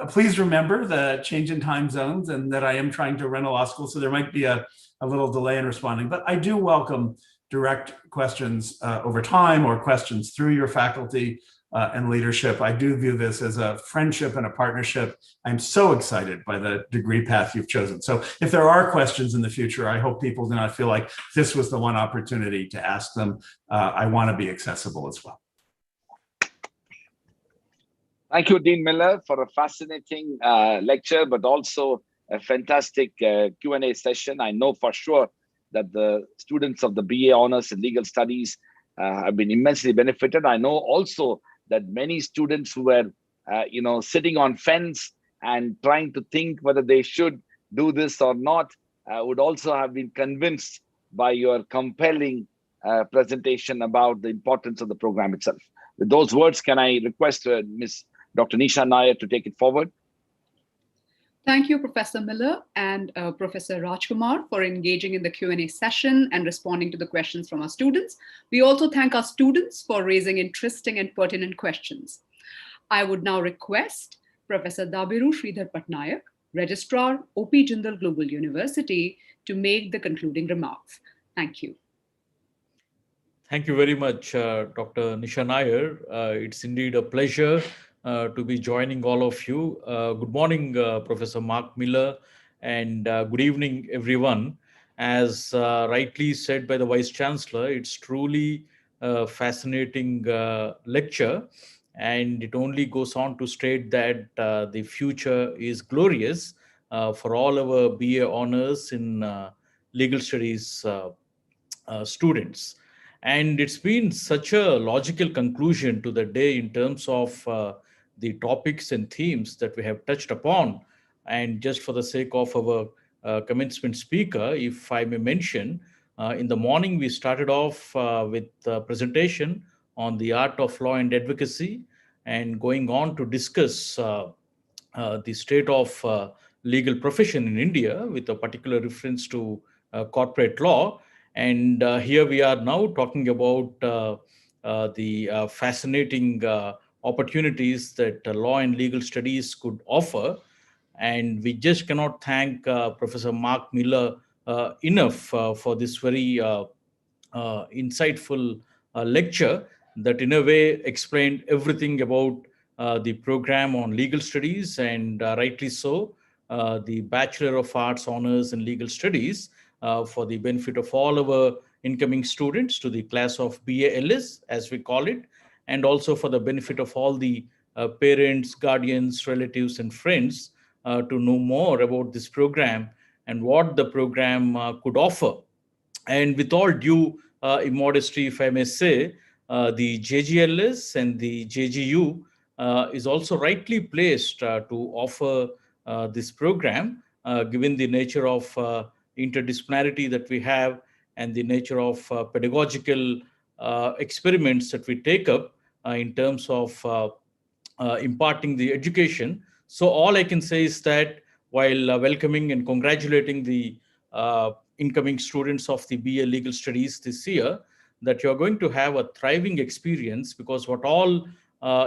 Please remember the change in time zones and that I am trying to run a law school, so there might be a little delay in responding, but I do welcome direct questions over time or questions through your faculty and leadership. I do view this as a friendship and a partnership. I'm so excited by the degree path you've chosen. So if there are questions in the future, I hope people do not feel like this was the one opportunity to ask them. I want to be accessible as well. Thank you, Dean Miller, for a fascinating lecture, but also a fantastic Q&A session. I know for sure that the students of the BA Honors in Legal Studies have been immensely benefited. I know also that many students who were, sitting on fence and trying to think whether they should do this or not would also have been convinced by your compelling presentation about the importance of the program itself. With those words, can I request Ms. Dr. Nisha Nair to take it forward? Thank you, Professor Miller and Professor Rajkumar for engaging in the Q&A session and responding to the questions from our students. We also thank our students for raising interesting and pertinent questions. I would now request Professor Dabiru Sridhar Patnaik, Registrar, OP Jindal Global University, to make the concluding remarks. Thank you. Thank you very much, Dr. Nisha Nair. It's indeed a pleasure to be joining all of you. Good morning, Professor Mark Miller, and good evening, everyone. As rightly said by the Vice Chancellor, it's truly a fascinating lecture, and it only goes on to state that the future is glorious for all our BA honors in legal studies students. And it's been such a logical conclusion to the day in terms of the topics and themes that we have touched upon. And just for the sake of our commencement speaker, if I may mention, in the morning we started off with a presentation on the art of law and advocacy, and going on to discuss the state of legal profession in India with a particular reference to corporate law. And here we are now talking about the fascinating opportunities that law and legal studies could offer. And we just cannot thank Professor Mark Miller enough for this very insightful lecture that in a way explained everything about the program on legal studies, and rightly so, the Bachelor of Arts Honors in Legal Studies for the benefit of all our incoming students to the class of BALS, as we call it, and also for the benefit of all the parents, guardians, relatives, and friends to know more about this program and what the program could offer. And with all due immodesty, if I may say, the JGLS and the JGU is also rightly placed to offer this program, given the nature of interdisciplinarity that we have and the nature of pedagogical experiments that we take up in terms of imparting the education. So all I can say is that while welcoming and congratulating the incoming students of the BA Legal Studies this year, that you're going to have a thriving experience, because what all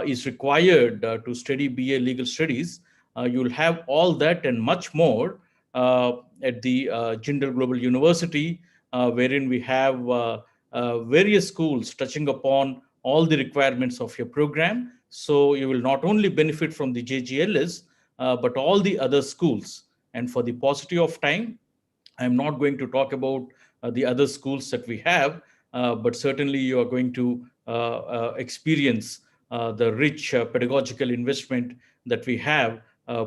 is required to study BA Legal Studies, you'll have all that and much more at the Jindal Global University, wherein we have various schools touching upon all the requirements of your program. So you will not only benefit from the JGLS, but all the other schools. And for the paucity of time, I'm not going to talk about the other schools that we have, but certainly you are going to experience the rich pedagogical investment that we have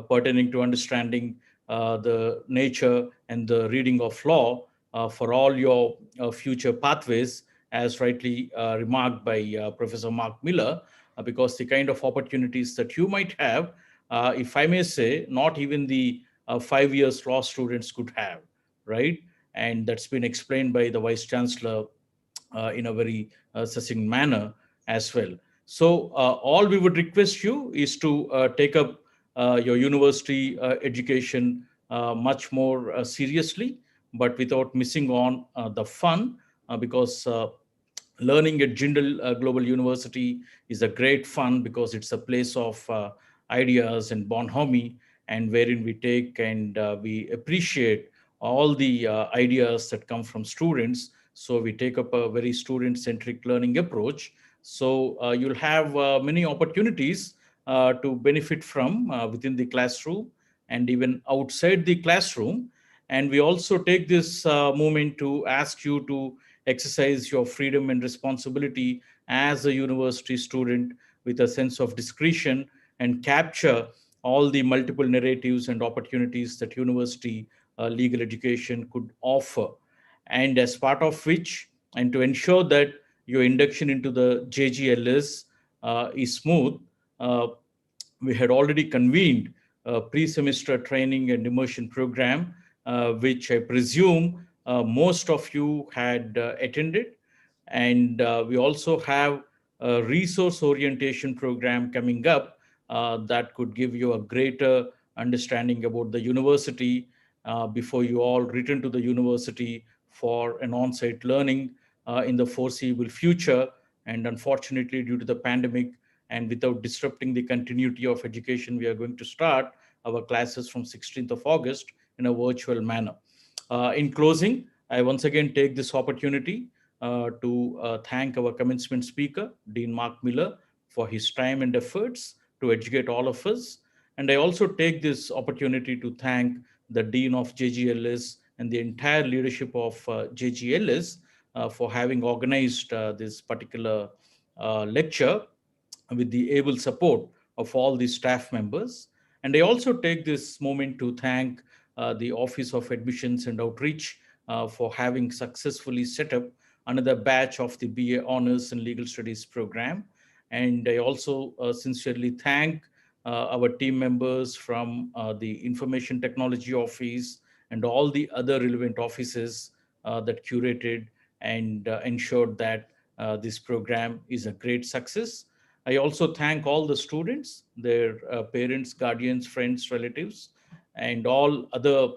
pertaining to understanding the nature and the reading of law for all your future pathways, as rightly remarked by Professor Mark Miller, because the kind of opportunities that you might have, if I may say, not even the 5 years law students could have, right? And that's been explained by the Vice Chancellor in a very succinct manner as well. So all we would request you is to take up your university education much more seriously, but without missing on the fun, because learning at Jindal Global University is a great fun, because it's a place of ideas and bonhomie, and wherein we take and we appreciate all the ideas that come from students. So we take up a very student-centric learning approach. So you'll have many opportunities to benefit from within the classroom and even outside the classroom. And we also take this moment to ask you to exercise your freedom and responsibility as a university student with a sense of discretion, and capture all the multiple narratives and opportunities that university legal education could offer. And as part of which, and to ensure that your induction into the JGLS is smooth, uh, we had already convened a pre-semester training and immersion program, which I presume most of you had attended. And we also have a resource orientation program coming up that could give you a greater understanding about the university before you all return to the university for an on-site learning in the foreseeable future. And unfortunately, due to the pandemic, and without disrupting the continuity of education, we are going to start our classes from 16th of August in a virtual manner. In closing, I once again take this opportunity to thank our commencement speaker, Dean Mark Miller, for his time and efforts to educate all of us. And I also take this opportunity to thank the Dean of JGLS and the entire leadership of JGLS for having organized this particular lecture with the able support of all the staff members. And I also take this moment to thank the Office of Admissions and Outreach for having successfully set up another batch of the BA Honors and Legal Studies program. And I also sincerely thank our team members from the Information Technology Office and all the other relevant offices that curated and ensured that this program is a great success. I also thank all the students, their parents, guardians, friends, relatives, and all other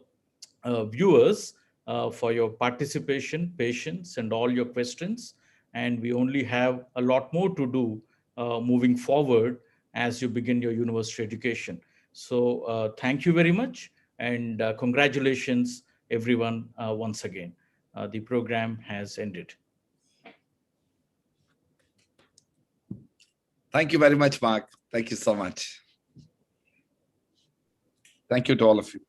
viewers for your participation, patience, and all your questions. And we only have a lot more to do moving forward as you begin your university education. So thank you very much, and congratulations, everyone, once again. The program has ended. Thank you very much, Mark. Thank you so much. Thank you to all of you.